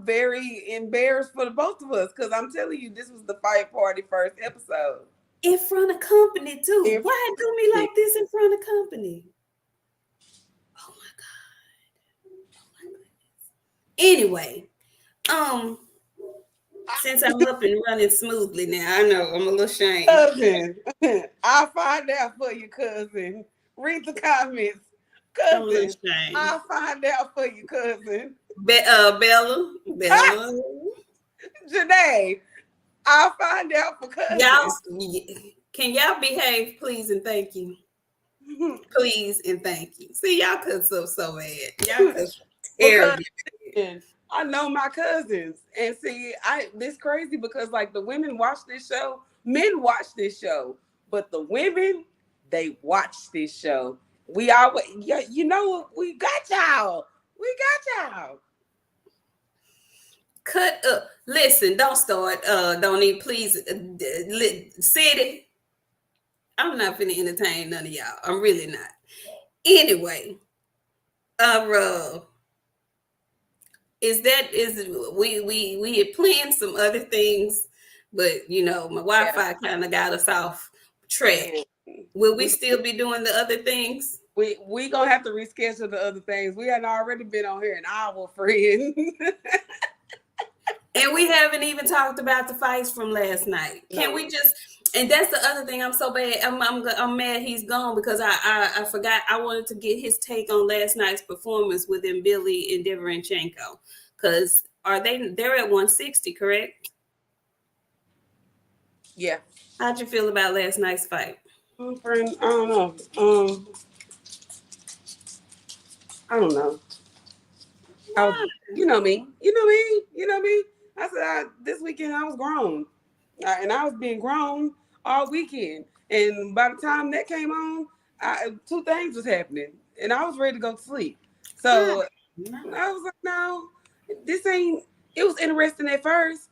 very embarrassed for the both of us because I'm telling you, this was the fight party first episode. In front of company too. Why do me like this in front of company? Oh my God. Oh my goodness. Anyway, since I'm up and running smoothly now, I know I'm a little ashamed. Cousin, I'll find out for you, cousin. Read the comments. Cousin, I'll find out for you, cousin. Bella. Janae, I'll find out for cousin. Can y'all behave, please and thank you? Please and thank you. See, y'all cuss up so bad. Y'all cuss terrible. I know my cousins, and see, this crazy because like the women watch this show, men watch this show, but the women, they watch this show. We always, you know, we got y'all. Cut up. Listen, don't start. Don't even please. City. I'm not finna entertain none of y'all. I'm really not. Anyway, we had planned some other things, but you know my Wi-Fi kind of got us off track. Will we still be doing the other things? We gonna have to reschedule the other things. We had already been on here an hour, friend. And we haven't even talked about the fights from last night. Can we just? And that's the other thing. I'm so bad. I'm mad he's gone because I forgot. I wanted to get his take on last night's performance within Billy and Derevyanchenko. Because they're at 160, correct? Yeah. How'd you feel about last night's fight? Friend, I don't know. I don't know. You know me. I said this weekend I was grown, and I was being grown all weekend. And by the time that came on, two things was happening, and I was ready to go to sleep. So I was like, no, this ain't. It was interesting at first,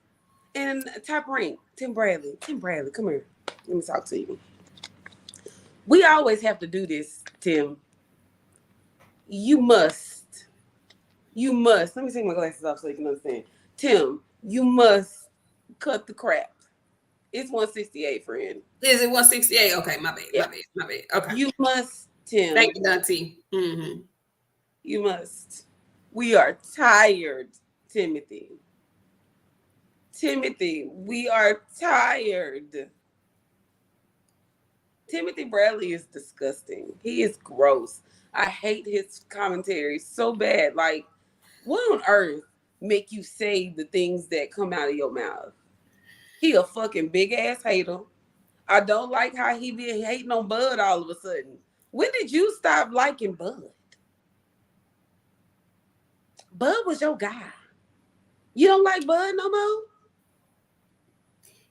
and Top Rank, Tim Bradley, come here. Let me talk to you. We always have to do this, Tim. You must. Let me take my glasses off so you can understand. Tim, you must cut the crap. It's 168, friend. Is it 168? Okay, my bad. Okay. You must, Tim. Thank you, Dante. Mm-hmm. You must. We are tired, Timothy. We are tired. Timothy Bradley is disgusting. He is gross. I hate his commentary so bad. Like, what on earth make you say the things that come out of your mouth? He a fucking big ass hater. I don't like how he be hating on Bud all of a sudden. When did you stop liking Bud? Bud was your guy. You don't like Bud no more?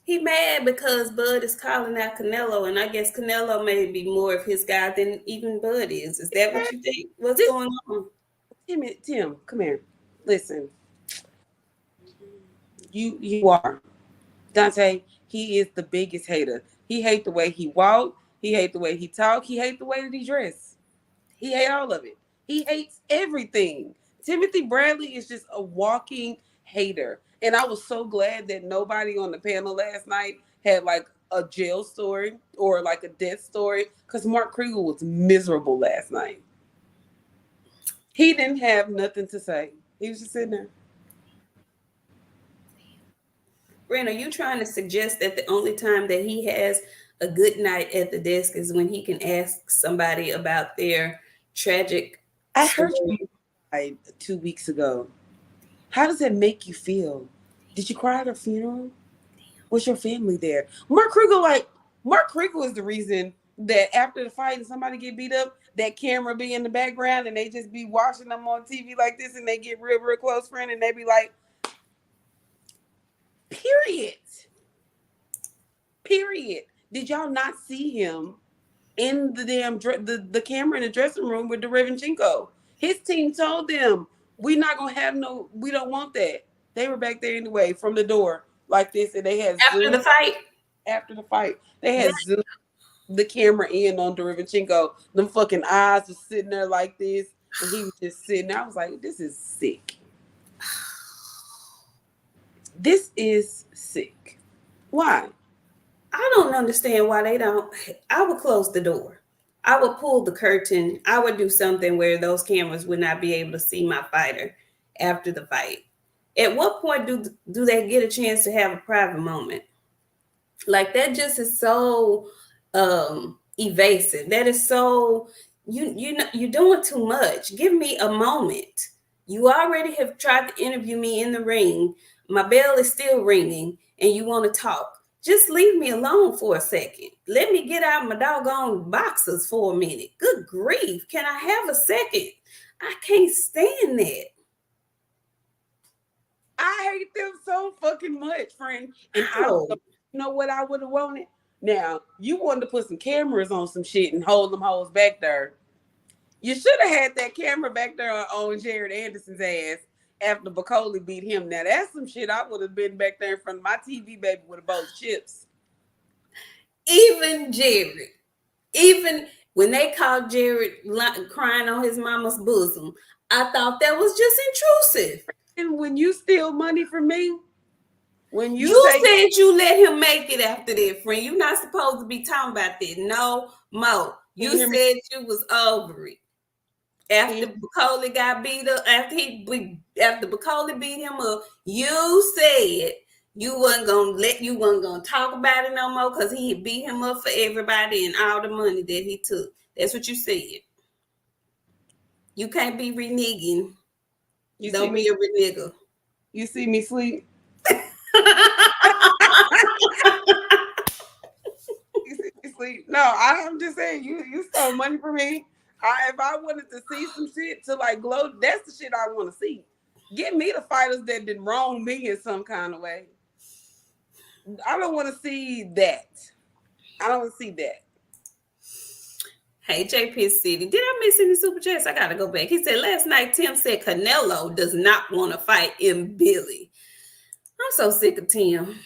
He mad because Bud is calling out Canelo, and I guess Canelo may be more of his guy than even Bud is. Is that what you think? What's going on? Tim, come here. Listen. You are. Dante, he is the biggest hater. He hates the way he walk. He hates the way he talk. He hates the way that he dress. He hates all of it. He hates everything. Timothy Bradley is just a walking hater. And I was so glad that nobody on the panel last night had like a jail story or like a death story because Mark Krieger was miserable last night. He didn't have nothing to say. He was just sitting there. Ren, are you trying to suggest that the only time that he has a good night at the desk is when he can ask somebody about their tragic I heard you 2 weeks ago. How does that make you feel? Did you cry at her funeral? Was your family there? Mark Krieger is the reason that after the fight and somebody get beat up, that camera be in the background and they just be watching them on TV like this and they get real, real close friend and they be like, Period. Did y'all not see him in the damn the camera in the dressing room with Derevyanchenko? His team told them, we don't want that. They were back there anyway from the door like this and they had after the fight. After the fight. They had Zoom. the camera in on Derevyanchenko. Them fucking eyes was sitting there like this, and he was just sitting there. I was like, this is sick. This is sick. Why? I don't understand why they don't. I would close the door. I would pull the curtain. I would do something where those cameras would not be able to see my fighter after the fight. At what point do they get a chance to have a private moment? Like that just is so evasive. That is so you're doing too much. Give me a moment. You already have tried to interview me in the ring. My bell is still ringing, and you want to talk. Just leave me alone for a second. Let me get out my doggone boxers for a minute. Good grief. Can I have a second? I can't stand that. I hate them so fucking much, friend. And I Oh. don't know what I would have wanted. Now, you wanted to put some cameras on some shit and hold them hoes back there. You should have had that camera back there on Jared Anderson's ass after Bacoli beat him. Now, that's some shit I would have been back there in front of my TV baby with a bowl of chips. Even Jared, even when they called Jared crying on his mama's bosom, I thought that was just intrusive. And when you steal money from me, when you said you let him make it after that, friend. You're not supposed to be talking about that. No more. You said you was over it. After Bacoli got beat up, after Bacoli beat him up, you said you wasn't gonna talk about it no more because he had beat him up for everybody and all the money that he took. That's what you said. You can't be reneging. Don't be a renegger. You see me sleep. You see me sleep. No, I'm just saying you stole money from me. If I wanted to see some shit to like glow, that's the shit I want to see. Get me the fighters that did wrong me in some kind of way. I don't want to see that. I don't want to see that. Hey, JP City, did I miss any super chats? I gotta go back. He said last night Tim said Canelo does not want to fight M. Billy. I'm so sick of Tim.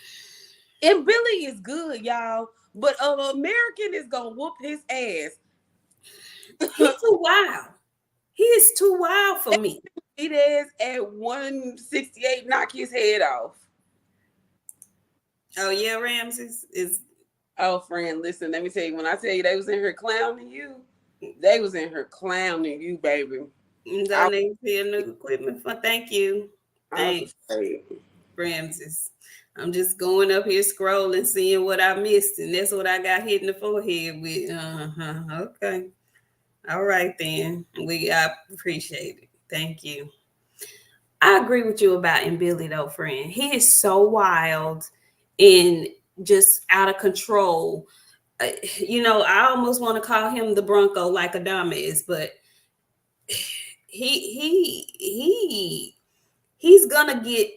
M. Billy is good, y'all, but an American is gonna whoop his ass. He's too wild. He is too wild for me. It is at 168, knock his head off. Oh yeah, Ramses is. Oh, friend, listen, let me tell you, when I tell you they was in here clowning you, they was in here clowning you, baby. Don't need to see new equipment for. Thank you. Thanks, Ramses. I'm just going up here scrolling, seeing what I missed, and that's what I got hit in the forehead with. Okay. All right, then. I appreciate it. Thank you. I agree with you about M. Billy, though, friend. He is so wild and just out of control. I almost want to call him the Bronco like Adama is, but he's gonna get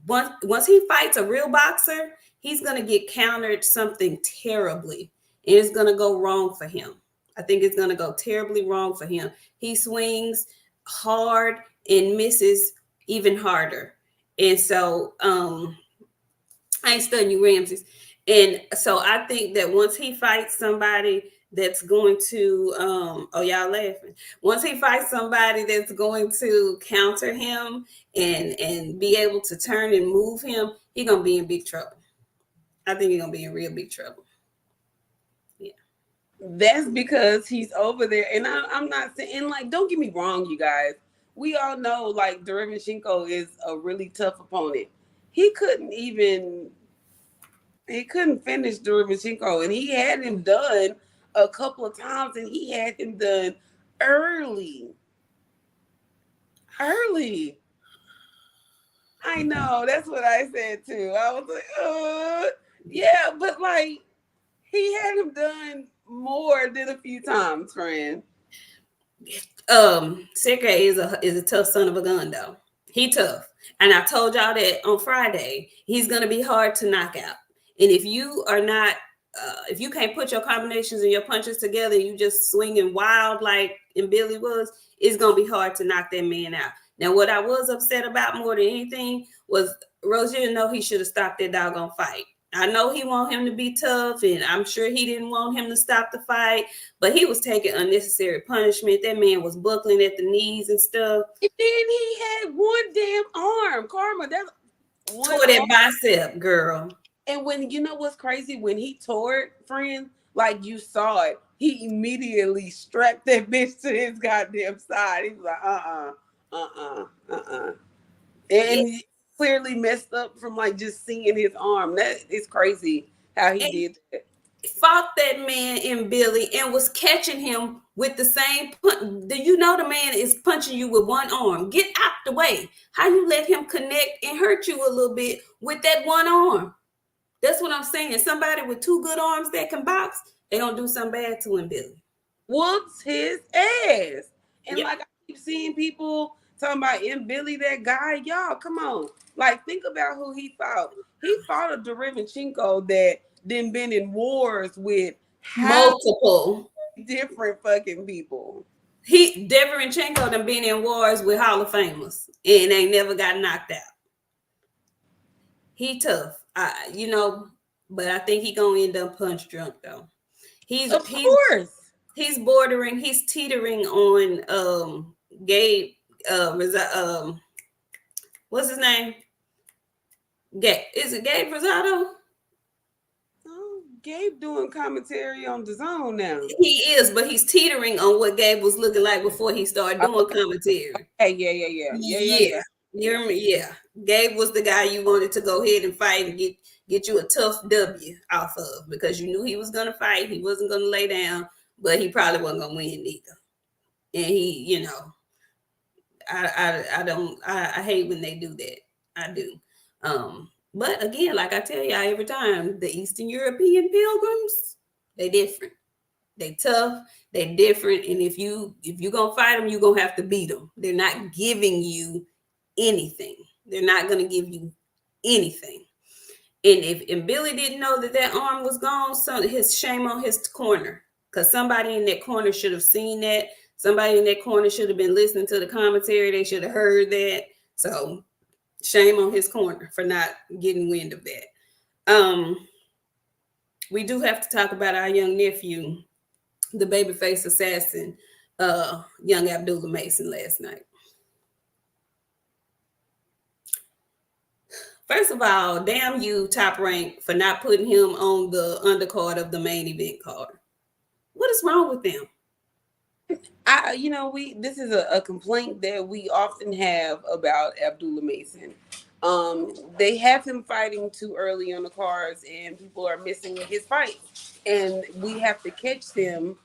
once he fights a real boxer, he's gonna get countered something terribly, and it's gonna go wrong for him. I think it's gonna go terribly wrong for him. He swings hard and misses even harder, and so I ain't studying you, Ramses. And so I think that once he fights somebody that's going to, y'all laughing. Once he fights somebody that's going to counter him and be able to turn and move him, he's going to be in big trouble. I think he's going to be in real big trouble. Yeah. That's because he's over there. And I'm not saying, like, don't get me wrong, you guys. We all know, like, Derevyanchenko is a really tough opponent. He couldn't finish Derevyanchenko, and he had him done a couple of times, and he had him done early. I know, that's what I said too. I was like, yeah, but like he had him done more than a few times, friend. Sergey is a tough son of a gun, though. He tough, and I told y'all that on Friday. He's gonna be hard to knock out. And if you are not, if you can't put your combinations and your punches together, and you just swinging wild like Billy was, it's gonna be hard to knock that man out. Now, what I was upset about more than anything was Rozier. No, he should have stopped that doggone fight. I know he want him to be tough, and I'm sure he didn't want him to stop the fight, but he was taking unnecessary punishment. That man was buckling at the knees and stuff. And then he had one damn arm. Karma, that's one Tore that arm. bicep, girl. And when you know what's crazy, when he tore it, friend, like you saw it, he immediately strapped that bitch to his goddamn side. He was like, Yeah. and he clearly messed up from like just seeing his arm. That is crazy how he did that. Fought that man in Billy and was catching him with the same punch. Do you know the man is punching you with one arm? Get out the way. How you let him connect and hurt you a little bit with that one arm? That's what I'm saying. Somebody with two good arms that can box, they gonna do something bad to him, Billy. Whoops his ass. And Yep. like I keep seeing people talking about in Billy, that guy. Y'all, come on. Like, think about who he fought. He fought a Derevyanchenko that then been in wars with Multiple. different fucking people. Derevyanchenko done been in wars with Hall of Famers and ain't never got knocked out. He tough, but I think he gonna end up punch drunk though. Of course. He's bordering, he's teetering on Gabe. What's his name? Is it Gabe Rosado? Oh, Gabe doing commentary on the zone now. He is, but he's teetering on what Gabe was looking like before he started doing commentary. Hey, yeah. You remember? Yeah. Gabe was the guy you wanted to go ahead and fight and get you a tough W off of because you knew he was gonna fight. He wasn't gonna lay down, but he probably wasn't gonna win either. And he, I hate when they do that. I do. But again, like I tell y'all every time, the Eastern European pilgrims, they different. They tough, they different. And if you gonna fight them, you're gonna have to beat them. They're not giving you anything. They're not gonna give you anything. And Billy didn't know that arm was gone, so his shame on his corner. Because somebody in that corner should have seen that. Somebody in that corner should have been listening to the commentary. They should have heard that. So shame on his corner for not getting wind of that. We do have to talk about our young nephew, the babyface assassin, young Abdullah Mason last night. First of all, damn you, Top Rank, for not putting him on the undercard of the main event card. What is wrong with them? This is a complaint that we often have about Abdullah Mason. They have him fighting too early on the cards, and people are missing his fight, and we have to catch them.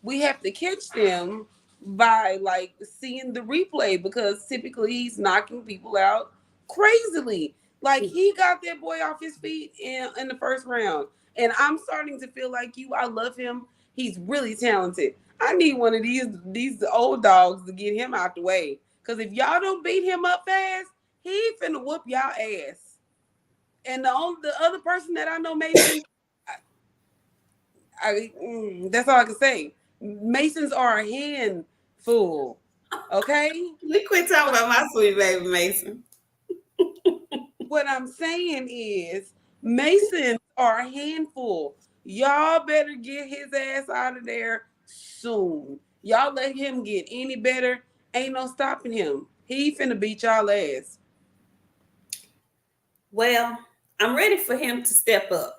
We have to catch them by like seeing the replay because typically he's knocking people out crazily. Like he got that boy off his feet in the first round. And I'm starting to feel like you. I love him. He's really talented. I need one of these old dogs to get him out the way. Because if y'all don't beat him up fast, he finna whoop y'all ass. And the other person that I know, Mason, that's all I can say. Masons are a handful. Okay? We quit talking about my sweet baby Mason. What I'm saying is Masons are a handful. Y'all better get his ass out of there soon. Y'all let him get any better. Ain't no stopping him. He finna beat y'all ass. Well, I'm ready for him to step up.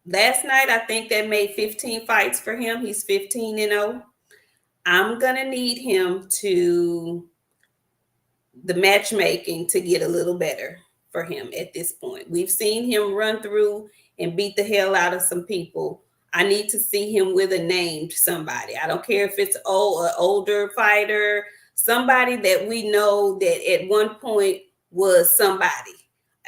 Last night, I think that made 15 fights for him. He's 15-0. I'm going to need him the matchmaking to get a little better for him at this point. We've seen him run through and beat the hell out of some people. I need to see him with a named somebody. I don't care if it's an older fighter, somebody that we know that at one point was somebody.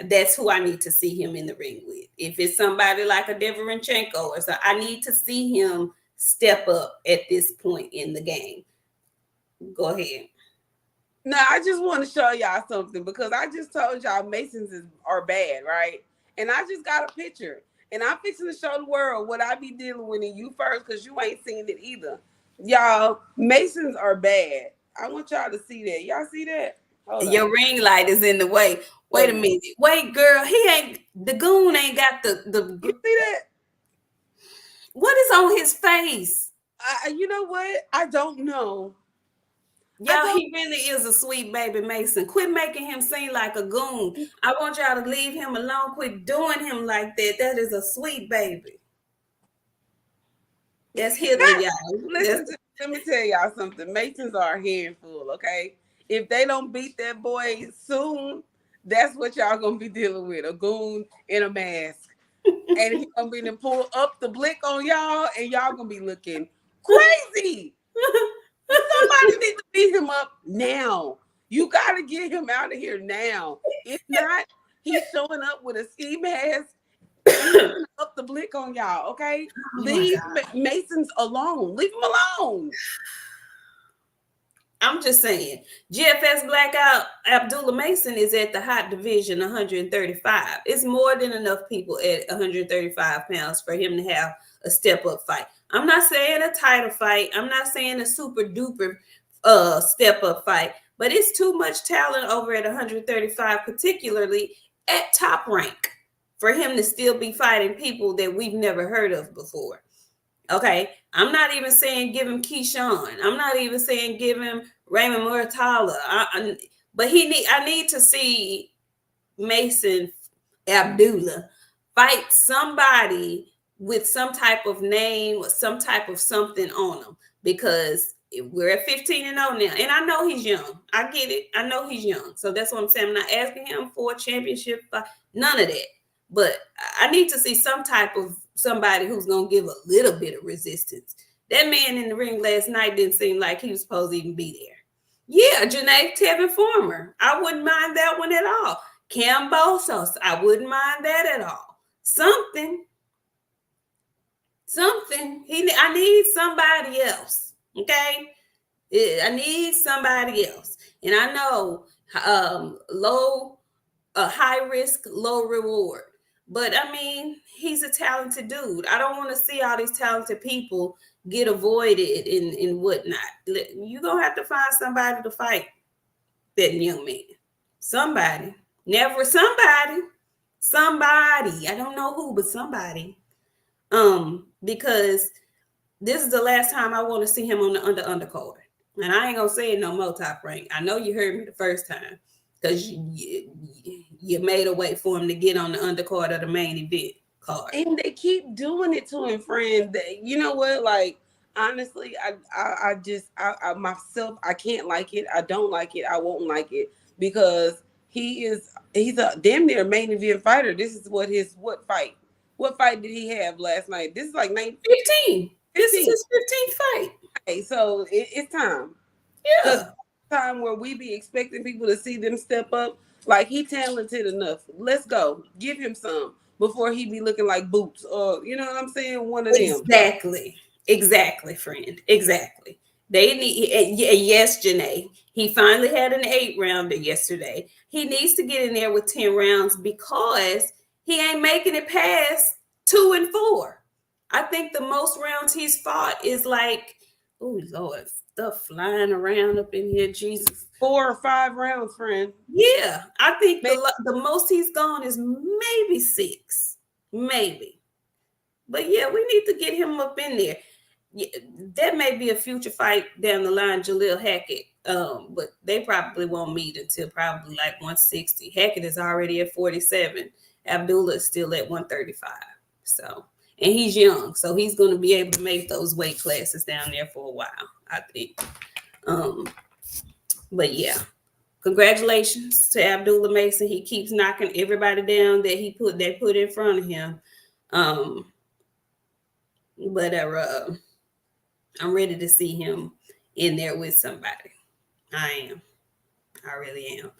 That's who I need to see him in the ring with. If it's somebody like a Derevyanchenko or so, I need to see him step up at this point in the game. Go ahead. Now, I just want to show y'all something because I just told y'all Masons are bad, right? And I just got a picture. And I'm fixing to show the world what I be dealing with in you first because you ain't seen it either. Y'all, Masons are bad. I want y'all to see that. Y'all see that? Your ring light is in the way. Wait a minute. Wait, girl. The goon ain't got the. You see that? What is on his face? You know what? I don't know. Y'all, he really is a sweet baby Mason. Quit making him seem like a goon. I want y'all to leave him alone. Quit doing him like that. That is a sweet baby. That's Hitler, y'all. Let me tell y'all something. Masons are a handful, okay? If they don't beat that boy soon, that's what y'all gonna be dealing with. A goon in a mask. And he's gonna be to pull up the blick on y'all, and y'all gonna be looking crazy. Somebody needs to beat him up now. You gotta get him out of here now. If not, he's showing up with a ski mask and up the blick on y'all. Okay, leave Masons alone. Leave him alone. I'm just saying, GFS Blackout Abdullah Mason is at the hot division 135. It's more than enough people at 135 pounds for him to have a step-up fight. I'm not saying a title fight. I'm not saying a super duper step-up fight, but it's too much talent over at 135, particularly at top rank, for him to still be fighting people that we've never heard of before. Okay, I'm not even saying give him Keyshawn. I'm not even saying give him Raymond Muratalla. But I need to see Mason Abdullah fight somebody with some type of name or some type of something on him, because we're at 15-0 now, and I know he's young. I get it. I know he's young, so that's what I'm saying. I'm not asking him for a championship fight, none of that. But I need to see some type of somebody who's going to give a little bit of resistance. That man in the ring last night didn't seem like he was supposed to even be there. Yeah, Janae Tevin Former. I wouldn't mind that one at all. Cam Bosos. I wouldn't mind that at all. Something. I need somebody else. Okay? I need somebody else. And I know high risk, low reward. But I mean, he's a talented dude. I don't want to see all these talented people get avoided and whatnot. You're going to have to find somebody to fight that young man. Somebody. Never somebody. Somebody. I don't know who, but somebody. Because this is the last time I want to see him on the undercard. And I ain't going to say it no more, Top Rank. I know you heard me the first time, because you made a way for him to get on the undercard of the main event card. And they keep doing it to him, friend. You know what? Like, honestly, I myself, I can't like it. I don't like it. I won't like it, because he's a damn near main event fighter. This is what fight? What fight did he have last night? This is like 15. This is his 15th fight. Okay, so it's time. Yeah. Time where we be expecting people to see them step up. Like, he talented enough. Let's go. Give him some before he be looking like Boots, or you know what I'm saying? One of them. Exactly, friend. Exactly. They need, yes, Janae. He finally had an 8-rounder yesterday. He needs to get in there with 10 rounds, because he ain't making it past 2 and 4. I think the most rounds he's fought is like, oh Lord, stuff flying around up in here, Jesus. 4 or 5 rounds, friend. Yeah, I think the most he's gone is maybe 6, maybe. But yeah, we need to get him up in there. Yeah, that may be a future fight down the line, Jaleel Hackett. But they probably won't meet until probably like 160. Hackett is already at 47. Abdullah is still at 135. So, and he's young, so he's going to be able to make those weight classes down there for a while, I think. But yeah, congratulations to Abdullah Mason. He keeps knocking everybody down that they put in front of him. But I'm ready to see him in there with somebody. I am. I really am.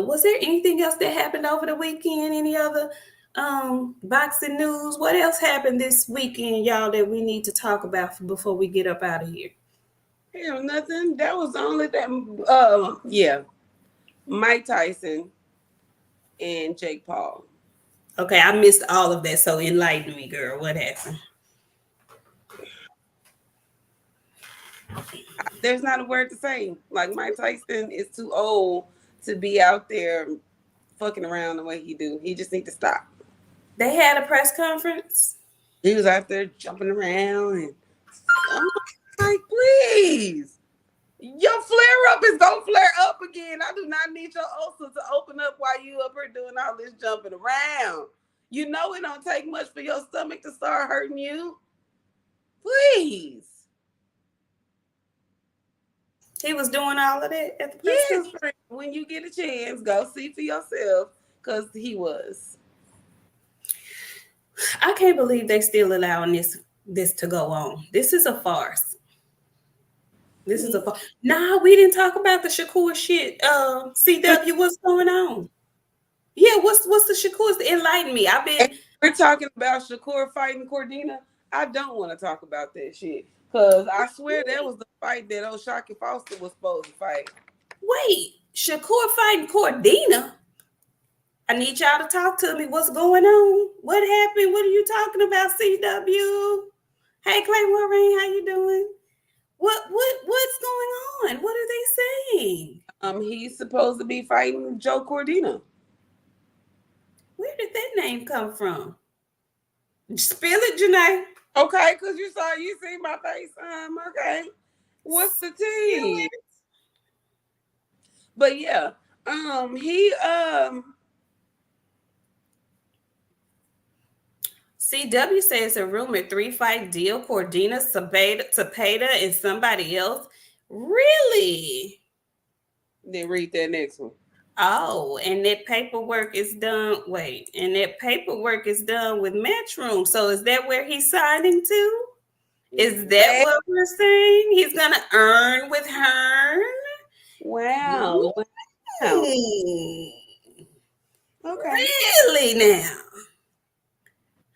Was there anything else that happened over the weekend? Any other boxing news? What else happened this weekend, y'all, that we need to talk about before we get up out of here? Hell, nothing. That was the only thing. Yeah. Mike Tyson and Jake Paul. Okay, I missed all of that, so enlighten me, girl. What happened? There's not a word to say. Like, Mike Tyson is too old to be out there fucking around the way he do. He just need to stop. They had a press conference. He was out there jumping around, and I'm like, please. Your flare up is gonna flare up again. I do not need your ulcer to open up while you up here doing all this jumping around. You know it don't take much for your stomach to start hurting you. Please. He was doing all of that at the press conference. Yes, when you get a chance, go see for yourself, because he was. I can't believe they still allowing this to go on. This is a farce. This is a farce. Nah, we didn't talk about the Shakur shit. CW, what's going on? Yeah, what's the Shakur's? Enlighten me. We're talking about Shakur fighting Cordina. I don't want to talk about that shit, because I swear that was the fight that Shakur Foster was supposed to fight. Wait, Shakur fighting Cordina? I need y'all to talk to me. What's going on? What happened? What are you talking about, CW? Hey, Clay Warren, how you doing? What's going on? What are they saying? He's supposed to be fighting Joe Cordina. Where did that name come from? Spill it, Janae. Okay, because you see my face. Okay. What's the team? But yeah, CW says a rumored 3-fight deal, Cordina, Zepeda, and somebody else. Really? Then read that next one. Oh, and that paperwork is done. Wait, and that paperwork is done with Matchroom. So is that where he's signing to? Is that what we're saying? He's gonna earn with Hearn? Wow. Okay. Really now?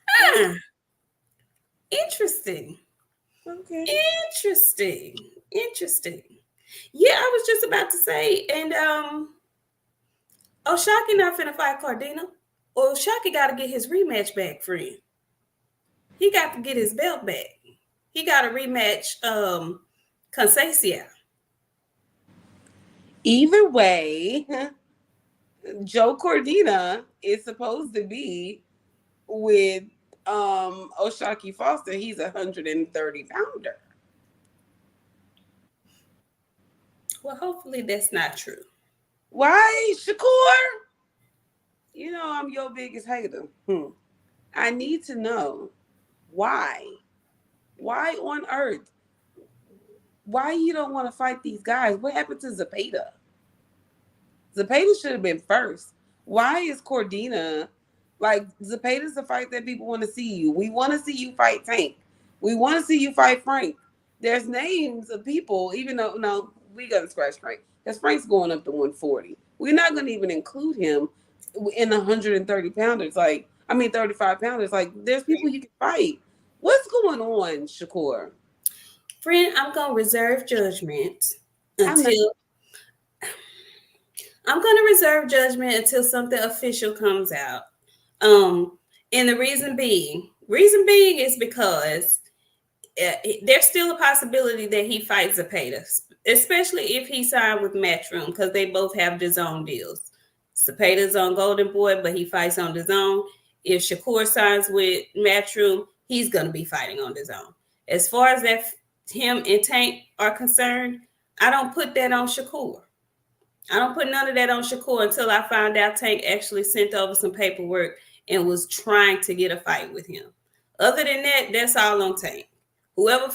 Huh. Interesting. Okay. Interesting. Yeah, I was just about to say, and Shaki not finna fight Cordina. Well, Shaki got to get his rematch back, friend. He got to get his belt back. He got to rematch Conceição. Either way, Joe Cordina is supposed to be with Shakur Foster. He's 130 pounder. Well, hopefully that's not true. Why, Shakur? You know I'm your biggest hater. I need to know why. Why on earth? Why you don't want to fight these guys? What happened to Zepeda? Zepeda should have been first. Why is Cordina like Zepeda's the fight that people want to see you? We want to see you fight Tank. We want to see you fight Frank. There's names of people, even though no, we gotta scratch Frank. Because Frank's going up to 140. We're not gonna even include him in the 130 pounders. 35 pounders. Like, there's people you can fight. What's going on, Shakur? Friend, I'm gonna reserve judgment until something official comes out. And the reason being is because there's still a possibility that he fights Zepeda, especially if he signed with Matchroom, because they both have DAZN deals. Zepeda's on Golden Boy, but he fights on DAZN. If Shakur signs with Matchroom, he's going to be fighting on DAZN. As far as that, him and Tank are concerned, I don't put that on Shakur. I don't put none of that on Shakur until I found out Tank actually sent over some paperwork and was trying to get a fight with him. Other than that, that's all on Tank. Whoever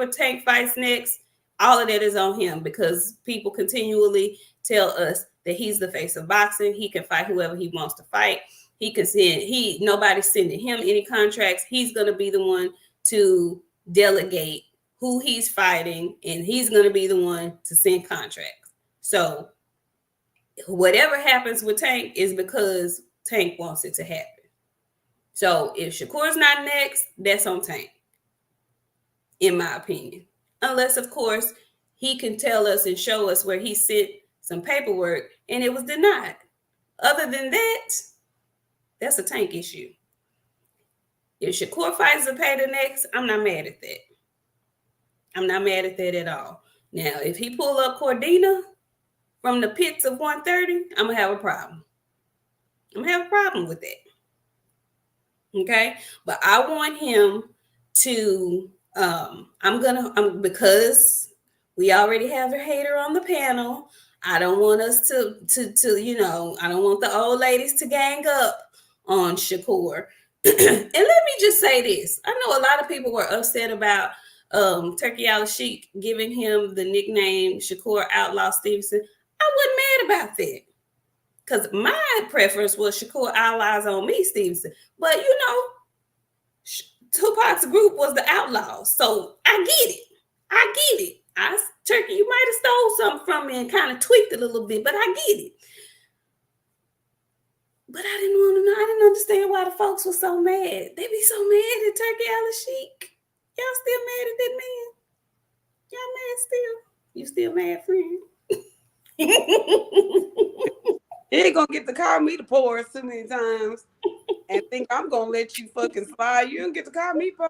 Tank fights next, all of that is on him, because people continually tell us that he's the face of boxing. He can fight whoever he wants to fight. He can nobody's sending him any contracts. He's going to be the one to delegate who he's fighting, and he's going to be the one to send contracts. So whatever happens with Tank is because Tank wants it to happen. So if Shakur's not next, that's on Tank, in my opinion. Unless, of course, he can tell us and show us where he sent some paperwork and it was denied. Other than that, that's a Tank issue. If Shakur fights Zepeda next, I'm not mad at that. I'm not mad at that at all. Now, if he pull up Cordina from the pits of 130, I'm gonna have a problem. I'm gonna have a problem with that. Okay, but I want him to. Because we already have a hater on the panel. I don't want us to I don't want the old ladies to gang up on Shakur. And let me just say this. I know a lot of people were upset about Turkey Al-Sheikh giving him the nickname Shakur Outlaw Stevenson. I wasn't mad about that. Because my preference was Shakur Outlaws on me, Stevenson. But Tupac's group was the Outlaws. So I get it. Turkey, you might have stole something from me and kind of tweaked it a little bit, but I get it. But I didn't want to know. I didn't understand why the folks were so mad. They be so mad at Turkey Al-Sheikh. Y'all still mad at that man? Y'all mad still? You still mad, friend? He ain't gonna get to call me the poorest too many times and think I'm gonna let you fucking slide. You don't get to call me po.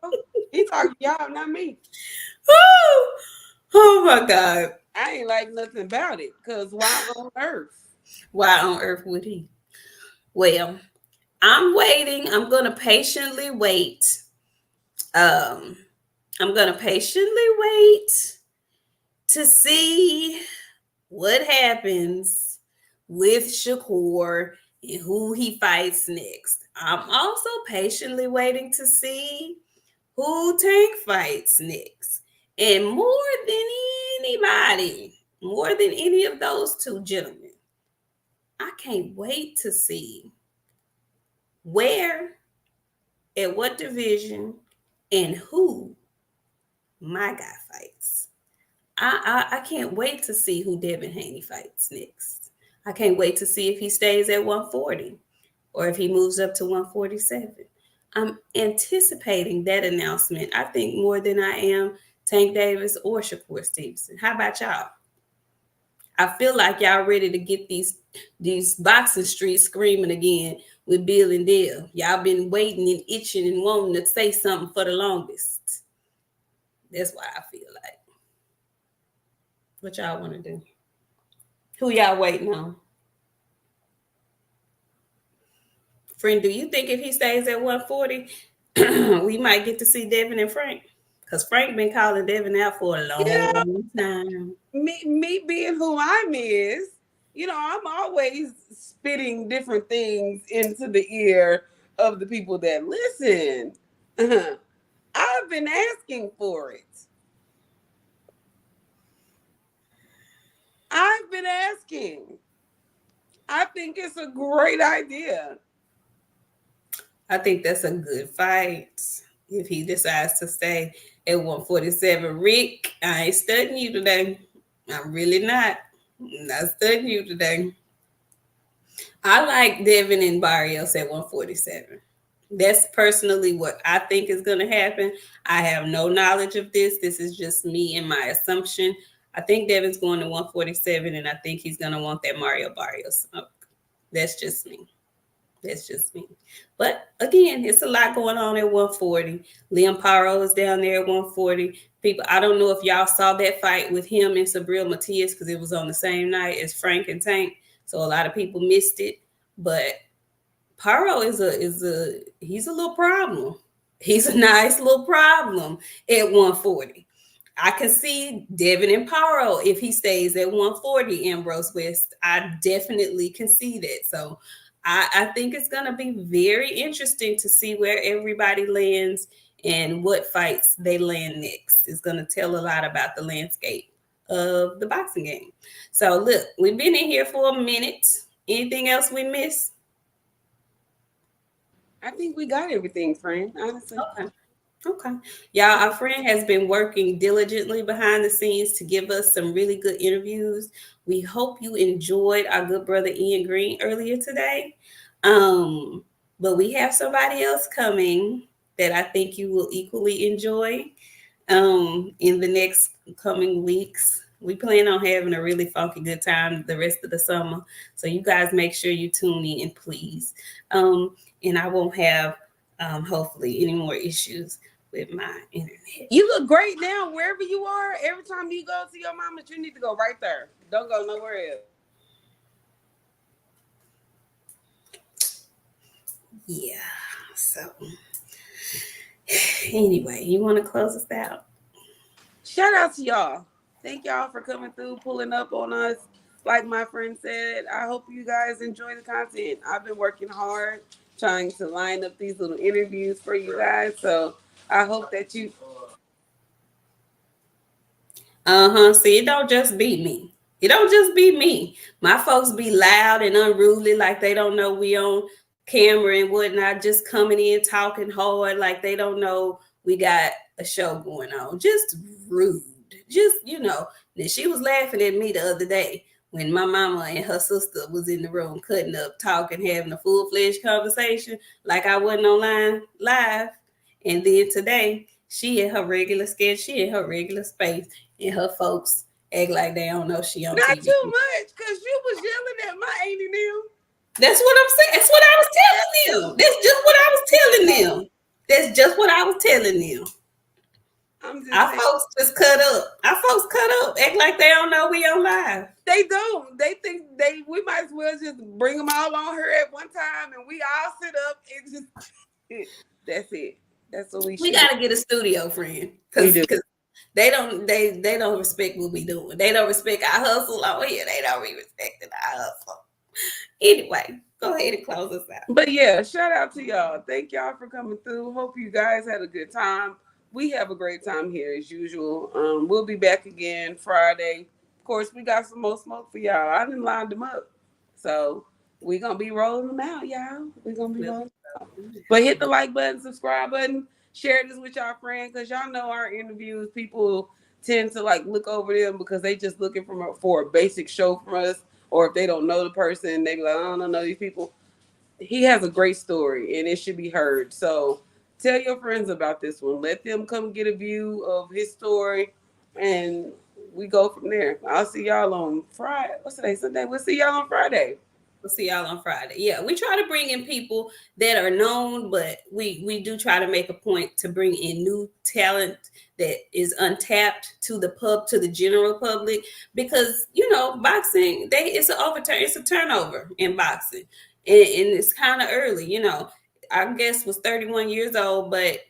He talking to y'all, not me. Oh my God. I ain't like nothing about it. Cause why on earth? Why on earth would he? Well, I'm waiting. I'm gonna patiently wait. I'm gonna patiently wait to see what happens with Shakur and who he fights next. I'm also patiently waiting to see who Tank fights next. And more than anybody, more than any of those two gentlemen, I can't wait to see where, at what division, and who my guy fights. I can't wait to see who Devin Haney fights next. I can't wait to see if he stays at 140 or if he moves up to 147. I'm anticipating that announcement, I think, more than I am Tank Davis or Shakur Stevenson. How about y'all? I feel like y'all ready to get these boxing streets screaming again with Bill and Dale. Y'all been waiting and itching and wanting to say something for the longest. That's why I feel like. What y'all want to do? Who y'all waiting on? Friend, do you think if he stays at 140, we might get to see Devin and Frank? Because Frank been calling Devin out for a long time. Me being who I'm I'm always spitting different things into the ear of the people that listen. I've been asking for it. I've been asking. I think it's a great idea. I think that's a good fight if he decides to stay at 147. Rick, I ain't studying you today. I'm really not. I'm not studying you today. I like Devin and Barrios at 147. That's personally what I think is going to happen. I have no knowledge of this. This is just me and my assumption. I think Devin's going to 147, and I think he's going to want that Mario Barrios smoke. That's just me. That's just me. But again, it's a lot going on at 140. Liam Paro is down there at 140. People, I don't know if y'all saw that fight with him and Sabril Matias because it was on the same night as Frank and Tank. So a lot of people missed it. But Paro he's a little problem. He's a nice little problem at 140. I can see Devin and Paro if he stays at 140, Ambrose West. I definitely can see that. So I think it's going to be very interesting to see where everybody lands and what fights they land next. It's going to tell a lot about the landscape of the boxing game. So look, we've been in here for a minute. Anything else we missed? I think we got everything, friend, honestly. Okay. Y'all, our friend has been working diligently behind the scenes to give us some really good interviews. We hope you enjoyed our good brother Ian Green earlier today. But we have somebody else coming that I think you will equally enjoy in the next coming weeks. We plan on having a really funky good time the rest of the summer. So you guys make sure you tune in, please. And I won't have, hopefully, any more issues with my internet. You look great now wherever you are. Every time you go to your mama, you need to go right there. Don't go nowhere else. Yeah. So anyway, you want to close us out? Shout out to y'all. Thank y'all for coming through, pulling up on us. Like my friend said, I hope you guys enjoy the content. I've been working hard trying to line up these little interviews for you guys. So I hope that you. See, it don't just be me. It don't just be me. My folks be loud and unruly, like they don't know we on camera and whatnot, just coming in talking hard, like they don't know we got a show going on. Just rude. Just, Then she was laughing at me the other day when my mama and her sister was in the room cutting up, talking, having a full-fledged conversation, like I wasn't online live. And then today, she in her regular schedule, she in her regular space, and her folks act like they don't know she on Not TV. too much, because you was yelling at my auntie Neil. That's what I'm saying. That's what I was telling them. That's just what I was telling them. That's just what I was telling them. Our folks just cut up. Our folks cut up. Act like they don't know we on live. They don't. They think we might as well just bring them all on her at one time and we all sit up and just that's it. That's what we gotta get a studio friend. Because they don't respect what we doing. They don't respect our hustle over here. They don't be respecting our hustle. Anyway, go ahead and close us out. But yeah, shout out to y'all. Thank y'all for coming through. Hope you guys had a good time. We have a great time here as usual. We'll be back again Friday. Of course, we got some more smoke for y'all. I done lined them up. So we're going to be rolling them out, y'all. We're going to be rolling them out. But hit the like button, subscribe button, share this with y'all friends, because y'all know our interviews, people tend to like look over them because they just looking for a basic show from us. Or if they don't know the person, they be like, I don't know these people. He has a great story and it should be heard. So tell your friends about this one. Let them come get a view of his story and we go from there. I'll see y'all on Friday. What's today? Sunday? We'll see y'all on Friday. We'll see y'all on Friday. Yeah, we try to bring in people that are known, but we do try to make a point to bring in new talent that is untapped to the general public, because boxing, it's a turnover in boxing, and it's kind of early. Our guest was 31 years old, but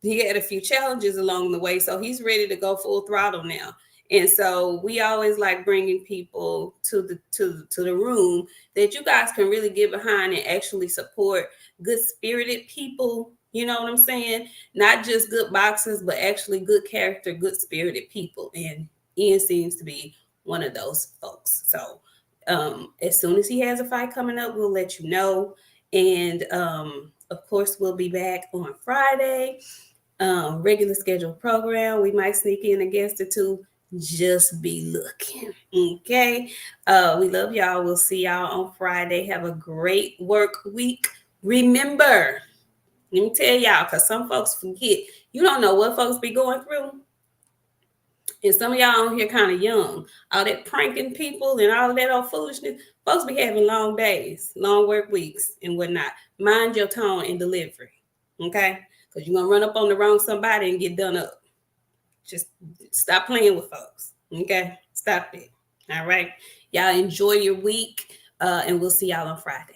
he had a few challenges along the way, so he's ready to go full throttle now. And so we always like bringing people to the room that you guys can really get behind and actually support good spirited people. You know what I'm saying? Not just good boxers, but actually good character, good spirited people. And Ian seems to be one of those folks. So as soon as he has a fight coming up, we'll let you know. And of course, we'll be back on Friday. Regular scheduled program. We might sneak in a guest or two. Just be looking. Okay. We love y'all. We'll see y'all on Friday. Have a great work week. Remember, let me tell y'all, because some folks forget. You don't know what folks be going through. And some of y'all on here kind of young. All that pranking people and all that old foolishness. Folks be having long days, long work weeks, and whatnot. Mind your tone and delivery. Okay? Because you're going to run up on the wrong somebody and get done up. Just stop playing with folks. Okay? Stop it. All right? Y'all enjoy your week, and we'll see y'all on Friday.